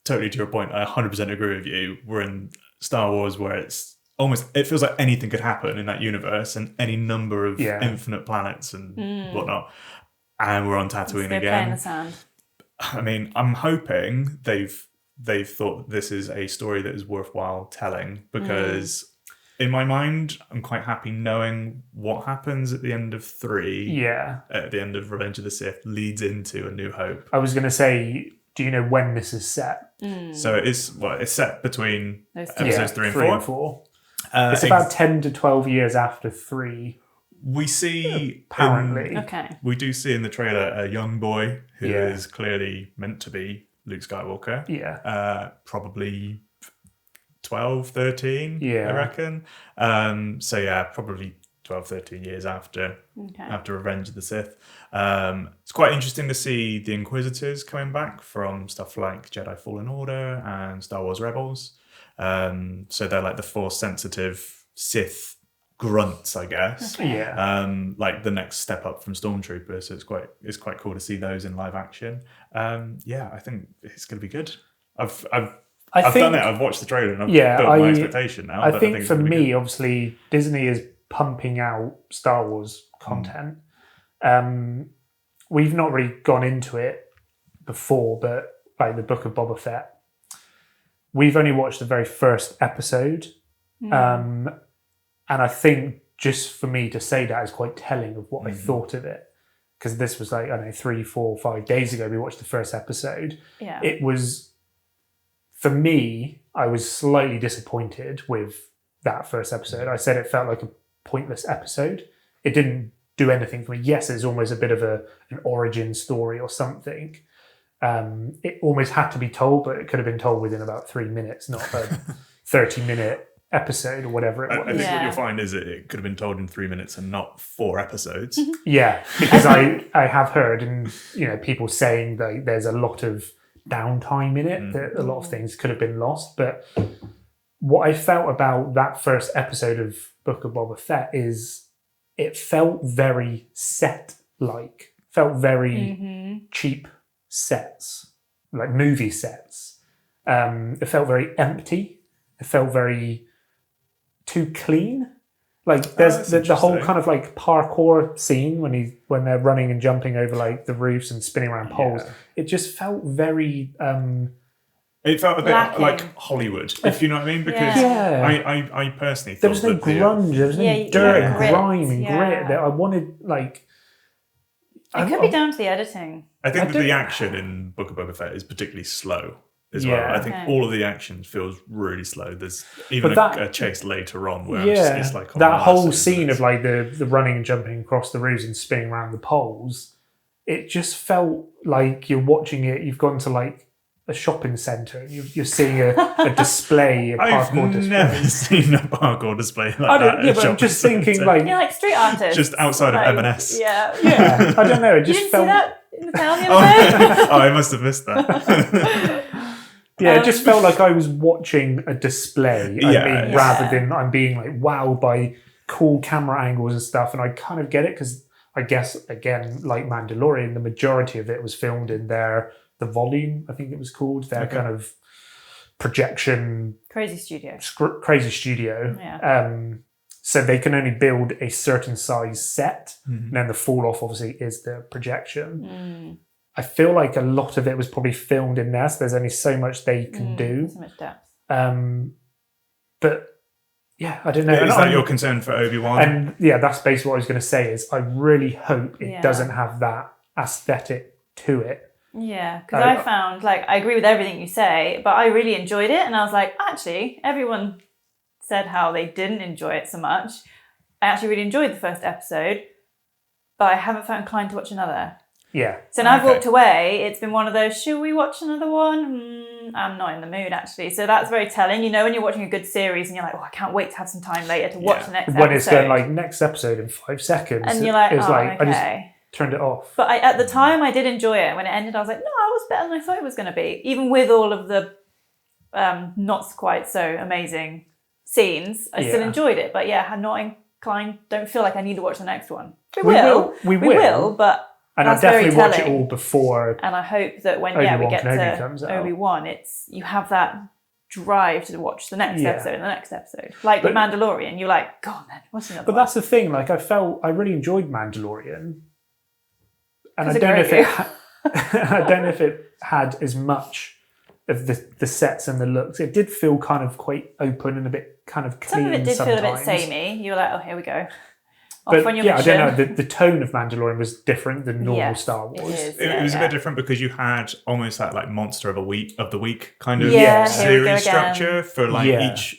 A: totally to your point, I 100% agree with you. We're in Star Wars where it feels like anything could happen in that universe and any number of infinite planets and whatnot. And we're on Tatooine again.
C: Play in the sand.
A: I mean, I'm hoping they've thought this is a story that is worthwhile telling because in my mind, I'm quite happy knowing what happens at the end of 3.
B: Yeah.
A: At the end of Revenge of the Sith leads into A New Hope.
B: I was going to say, do you know when this is set?
A: So it's set between episodes 3 and 4.
B: It's about 10 to 12 years after 3.
A: We see
B: apparently.
A: We do see in the trailer a young boy who is clearly meant to be Luke Skywalker.
B: Yeah.
A: Probably 12, 13, I reckon. So probably 12, 13 years after Revenge of the Sith. It's quite interesting to see the Inquisitors coming back from stuff like Jedi Fallen Order and Star Wars Rebels. So they're like the Force-sensitive Sith grunts, I guess. Like the next step up from Stormtroopers. So it's quite cool to see those in live action. I think it's going to be good. I've done it. I've watched the trailer and I've built my expectation now.
B: I think for me, obviously, Disney is pumping out Star Wars content. We've not really gone into it before, but like the Book of Boba Fett, we've only watched the very first episode. And I think just for me to say that is quite telling of what I thought of it. Because this was like, I don't know, 3, 4, 5 days ago, we watched the first episode.
C: Yeah.
B: It was, for me, I was slightly disappointed with that first episode. I said it felt like a pointless episode. It didn't do anything for me. Yes, it's almost a bit of an origin story or something. It almost had to be told, but it could have been told within about 3 minutes, not a 30-minute episode or whatever it was.
A: I think what you'll find is it could have been told in 3 minutes and not 4 episodes.
B: Yeah, because I have heard and people saying that there's a lot of downtime in it, that a lot of things could have been lost. But what I felt about that first episode of Book of Boba Fett is it felt very set-like, felt very cheap sets, like movie sets. It felt very empty. It felt very too clean. Like there's the whole kind of like parkour scene when they're running and jumping over like the roofs and spinning around poles. It just felt very
A: it felt a bit like Hollywood, if you know what I mean, because I personally thought
B: there was no grunge, there was no dirt and grime and grit that I wanted. Like
C: it could be down to the editing.
A: I think that the action in Book of Boba Fett is particularly slow as well. I think all of the action feels really slow. There's even a chase later on where it's like
B: that whole scene of like the running and jumping across the roofs and spinning around the poles. It just felt like you're watching it. You've gone to like a shopping centre. You're seeing a display,
A: I've never seen a parkour display like that.
B: Yeah, but I'm just thinking like
C: you're like street artists,
A: just outside of M&S.
C: Yeah.
B: I don't know. It just
C: you didn't
B: felt.
C: See that in the town the other day?
A: I must have missed that.
B: Yeah, it just felt like I was watching a display. Rather than I'm being like wowed by cool camera angles and stuff. And I kind of get it because I guess again, like Mandalorian, the majority of it was filmed in the volume, I think it was called, their kind of projection
C: crazy studio.
B: Yeah. So they can only build a certain size set, and then the fall off obviously is the projection. I feel like a lot of it was probably filmed in there, so there's only so much they can do.
C: So much depth.
B: But yeah, I don't know.
A: Is that your concern for Obi-Wan?
B: And yeah, that's basically what I was going to say is I really hope it doesn't have that aesthetic to it.
C: Yeah, because I found, like, I agree with everything you say, but I really enjoyed it. And I was like, actually, everyone said how they didn't enjoy it so much. I actually really enjoyed the first episode, but I haven't felt inclined to watch another.
B: Yeah.
C: So now I've walked away. It's been one of those, should we watch another one? I'm not in the mood, actually. So that's very telling. You know, when you're watching a good series and you're like, oh, I can't wait to have some time later to watch the next episode.
B: When it's going like, next episode in 5 seconds.
C: And you're like,
B: I
C: okay.
B: just turned it off.
C: But at the time, I did enjoy it. When it ended, I was like, no, I was better than I thought it was going to be. Even with all of the not quite so amazing scenes, I still enjoyed it. But yeah, I'm not inclined, don't feel like I need to watch the next one. We will, but
B: and I'll definitely watch it all before.
C: And I hope that when we get to Obi-Wan, you have that drive to watch the next episode and the next episode. Like with Mandalorian, you're like, go on then, what's another one?
B: But that's the thing, like I really enjoyed Mandalorian. And I don't know if it had as much of the sets and the looks. It did feel kind of quite open and a bit kind of clean.
C: Some of it did
B: sometimes.
C: feel a bit samey. You were like, oh, here we go.
B: But I don't know. The tone of Mandalorian was different than normal Star Wars.
A: It was a bit different because you had almost that like monster of the week kind of series structure for like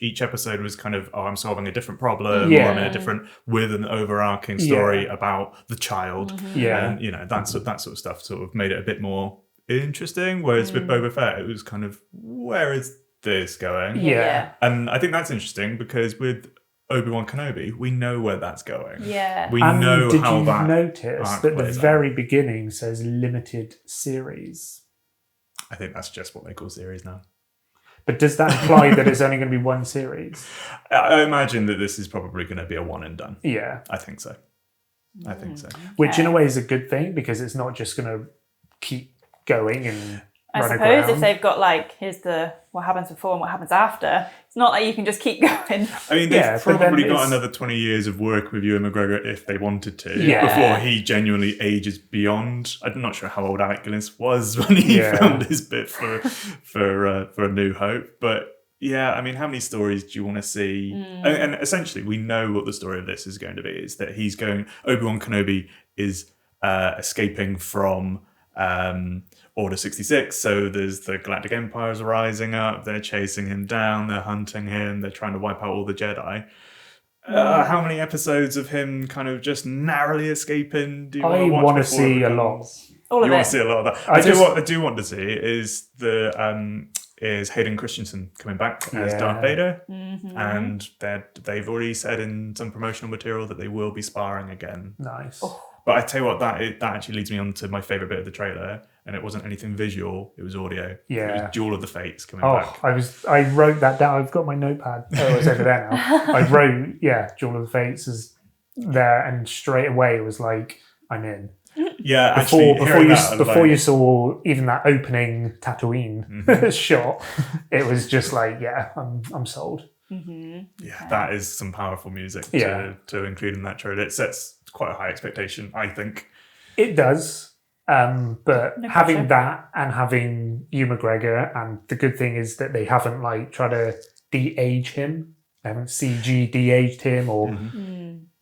A: each episode was kind of I'm solving a different problem or I'm in a different with an overarching story about the child. And you know that sort of stuff sort of made it a bit more interesting. Whereas with Boba Fett, it was kind of where is this going? And I think that's interesting because with Obi Wan Kenobi, we know where that's going. We know how that.
B: Did you notice that the very beginning says limited series?
A: I think that's just what they call series now.
B: But does that imply that it's only going to be one series?
A: I imagine that this is probably going to be a one and done.
B: Yeah,
A: I think so.
B: Which in a way is a good thing because it's not just going to keep going and.
C: I suppose if they've got like, here's the what happens before and what happens after, it's not like you can just keep going.
A: I mean, they've probably got another 20 years of work with Ewan McGregor if they wanted to, before he genuinely ages beyond. I'm not sure how old Alec Guinness was when he filmed his bit for A New Hope, but yeah, I mean, how many stories do you want to see? And essentially, we know what the story of this is going to be: is that Obi Wan Kenobi is escaping from. Order 66, so there's the Galactic Empire's rising up, they're chasing him down, they're hunting him, they're trying to wipe out all the Jedi. How many episodes of him kind of just narrowly escaping do you want to watch? I want to see
B: a lot.
C: All of it.
A: You want to see a lot of that. I do want to see is is Hayden Christensen coming back as Darth Vader, and they've already said in some promotional material that they will be sparring again.
B: Nice.
A: But I tell you what, that actually leads me on to my favourite bit of the trailer, and it wasn't anything visual; it was audio.
B: Yeah,
A: it was Duel of the Fates coming back.
B: I wrote that down. I've got my notepad. Oh, it's over there now. I wrote, Duel of the Fates is there, and straight away it was like, I'm in.
A: Yeah,
B: before you saw even that opening Tatooine shot, it was just like, I'm sold.
A: Yeah, that is some powerful music to include in that trailer. It sets quite a high expectation, I think.
B: It does, but having that and having Ewan McGregor, and the good thing is that they haven't like tried to de-age him, they haven't CG de-aged him, or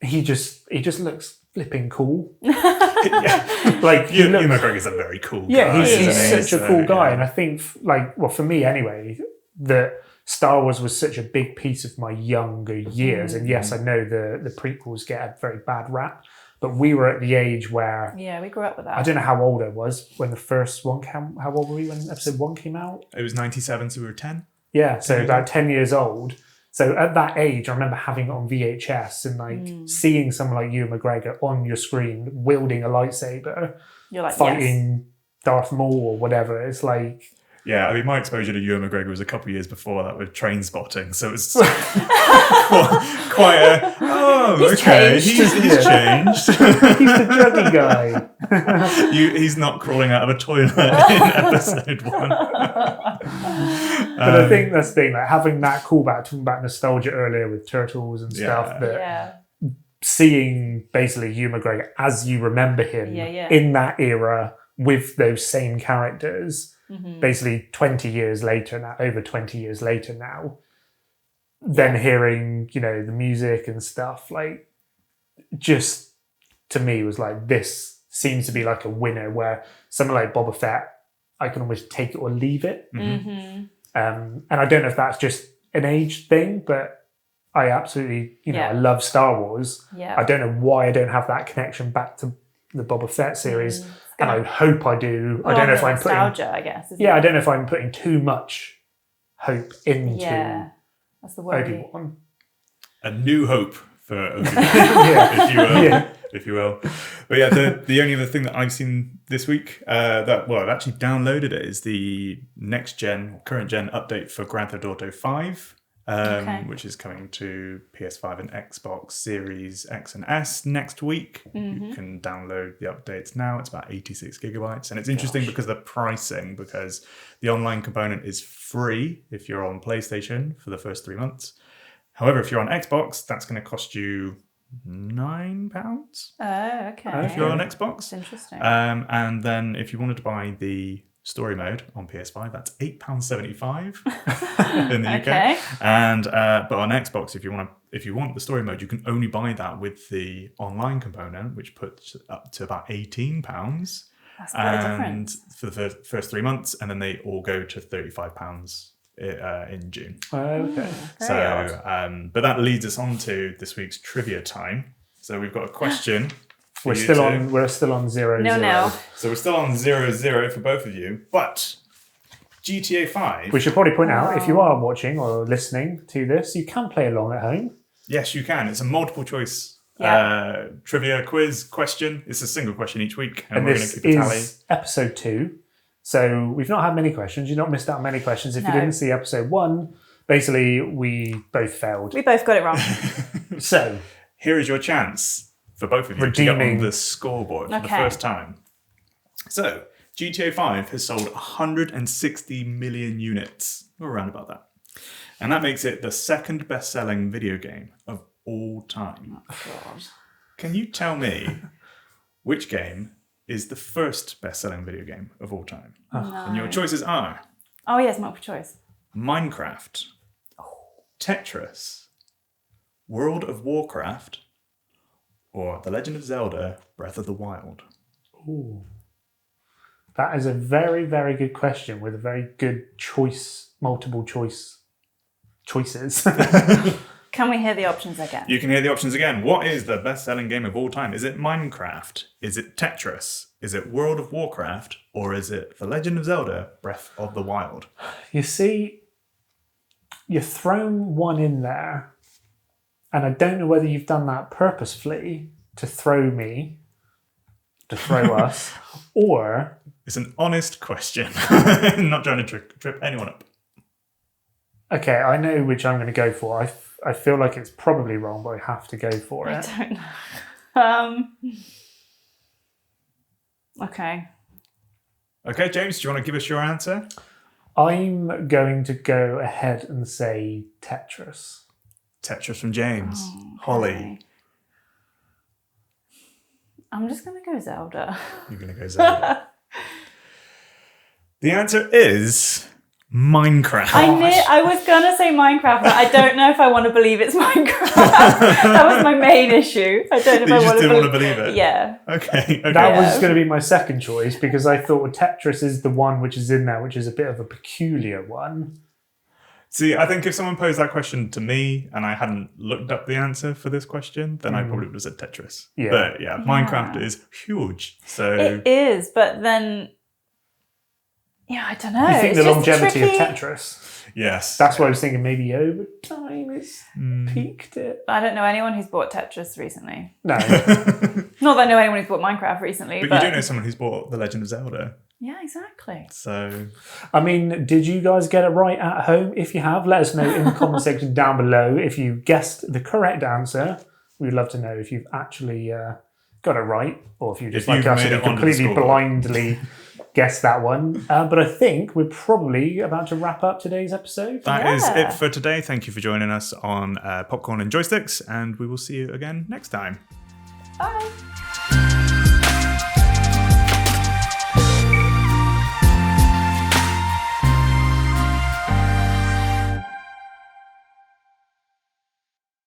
B: he just looks flipping cool.
A: Like Ewan McGregor's a very cool guy.
B: Yeah, he's such a cool guy, and I think for me anyway, that Star Wars was such a big piece of my younger years. And yes, I know the prequels get a very bad rap, but we were at the age where...
C: Yeah, we grew up with that.
B: I don't know how old I was when the first one came... How old were we when episode 1 came out?
A: It was 97, so we were 10.
B: Yeah, so about 10 years old. So at that age, I remember having it on VHS and seeing someone like Ewan McGregor on your screen wielding a lightsaber,
C: you're like,
B: fighting Darth Maul or whatever. It's like...
A: Yeah, I mean, my exposure to Ewan McGregor was a couple of years before that with Train Spotting, so it's quite a... Oh,
C: he's
A: okay,
C: changed.
A: He's changed.
B: He's the druggy guy.
A: He's not crawling out of a toilet in episode 1.
B: But I think that's the thing, like having that callback, talking about nostalgia earlier with Turtles and stuff, that seeing basically Ewan McGregor as you remember him in that era with those same characters... Basically 20 years later now, over 20 years later now, then hearing, the music and stuff, like, just to me was like, this seems to be like a winner where someone like Boba Fett I can almost take it or leave it.
C: Mm-hmm.
B: And I don't know if that's just an age thing, but I absolutely, I love Star Wars.
C: Yeah.
B: I don't know why I don't have that connection back to the Boba Fett series, and I hope I do. I don't know if I'm putting
C: nostalgia, I guess.
B: I don't know if I'm putting too much hope into
C: that's the word.
B: Obi-Wan.
A: A new hope for Obi-Wan, if you will. But yeah, the only other thing that I've seen this week I've actually downloaded it is the current gen update for Grand Theft Auto 5. Which is coming to PS5 and Xbox Series X and S next week.
C: Mm-hmm.
A: You can download the updates now. It's about 86 gigabytes. And it's interesting because of the pricing, because the online component is free if you're on PlayStation for the first 3 months. However, if you're on Xbox, that's going to cost you £9.
C: Oh, okay.
A: If you're on Xbox.
C: That's interesting.
A: And then if you wanted to buy the story mode on PS5, that's £8.75 in the UK. And but on Xbox, if you want the story mode, you can only buy that with the online component, which puts it up to about £18.
C: That's quite different.
A: For the first 3 months, and then they all go to £35 in June.
B: Okay.
A: But that leads us on to this week's trivia time. So we've got a question.
B: We're still on 0-0.
C: No.
A: So we're still on 0-0 for both of you. But GTA 5.
B: We should probably point out, if you are watching or listening to this, you can play along at home.
A: Yes, you can. It's a multiple choice trivia quiz question. It's a single question each week. And we're going to keep a tally.
B: This is episode 2. So we've not had many questions. You've not missed out many questions. If you didn't see episode 1, basically we both failed.
C: We both got it wrong.
B: So
A: here is your chance for both of you to get on the scoreboard for the first time. So, GTA 5 has sold 160 million units, or around about that. And that makes it the second best-selling video game of all time.
C: Oh, God.
A: Can you tell me which game is the first best-selling video game of all time?
C: No.
A: And your choices are...
C: Oh, yes, multiple choice.
A: Minecraft, Tetris, World of Warcraft, or The Legend of Zelda, Breath of the Wild?
B: Ooh. That is a very, very good question with a very good multiple choices.
C: Can we hear the options again?
A: You can hear the options again. What is the best-selling game of all time? Is it Minecraft? Is it Tetris? Is it World of Warcraft? Or is it The Legend of Zelda, Breath of the Wild?
B: You see, you've thrown one in there, and I don't know whether you've done that purposefully to throw us, or...
A: It's an honest question. I'm not trying to trip anyone up.
B: Okay, I know which I'm going to go for. I feel like it's probably wrong, but I have to go for it.
C: I don't know. Okay.
A: Okay, James, do you want to give us your answer?
B: I'm going to go ahead and say Tetris.
A: Tetris from James.
C: Oh, okay.
A: Hollie.
C: I'm just going to go Zelda.
A: You're going to go Zelda. The answer is Minecraft.
C: I was going to say Minecraft, but I don't know if I want to believe it's Minecraft. That was my main issue. I don't know if I want to
A: want to believe it?
C: Yeah.
A: Okay.
B: That was going to be my second choice because I thought Tetris is the one which is in there, which is a bit of a peculiar one.
A: See, I think if someone posed that question to me and I hadn't looked up the answer for this question, then I probably would have said Tetris.
B: Yeah.
A: But Minecraft is huge. So
C: it is, but then... Yeah, I don't know.
B: You think
C: it's
B: the longevity of
C: tricky.
B: Tetris?
A: Yes.
B: That's why I was thinking maybe over time it's peaked it.
C: I don't know anyone who's bought Tetris recently.
B: No.
C: Not that I know anyone who's bought Minecraft recently.
A: But you do know someone who's bought The Legend of Zelda.
C: Yeah, exactly.
A: So...
B: I mean, did you guys get it right at home? If you have, let us know in the comment section down below. If you guessed the correct answer, we'd love to know if you've actually got it right or if you just like us and completely blindly guessed that one. But I think we're probably about to wrap up today's episode.
A: That is it for today. Thank you for joining us on Popcorn and Joysticks, and we will see you again next time.
C: Bye.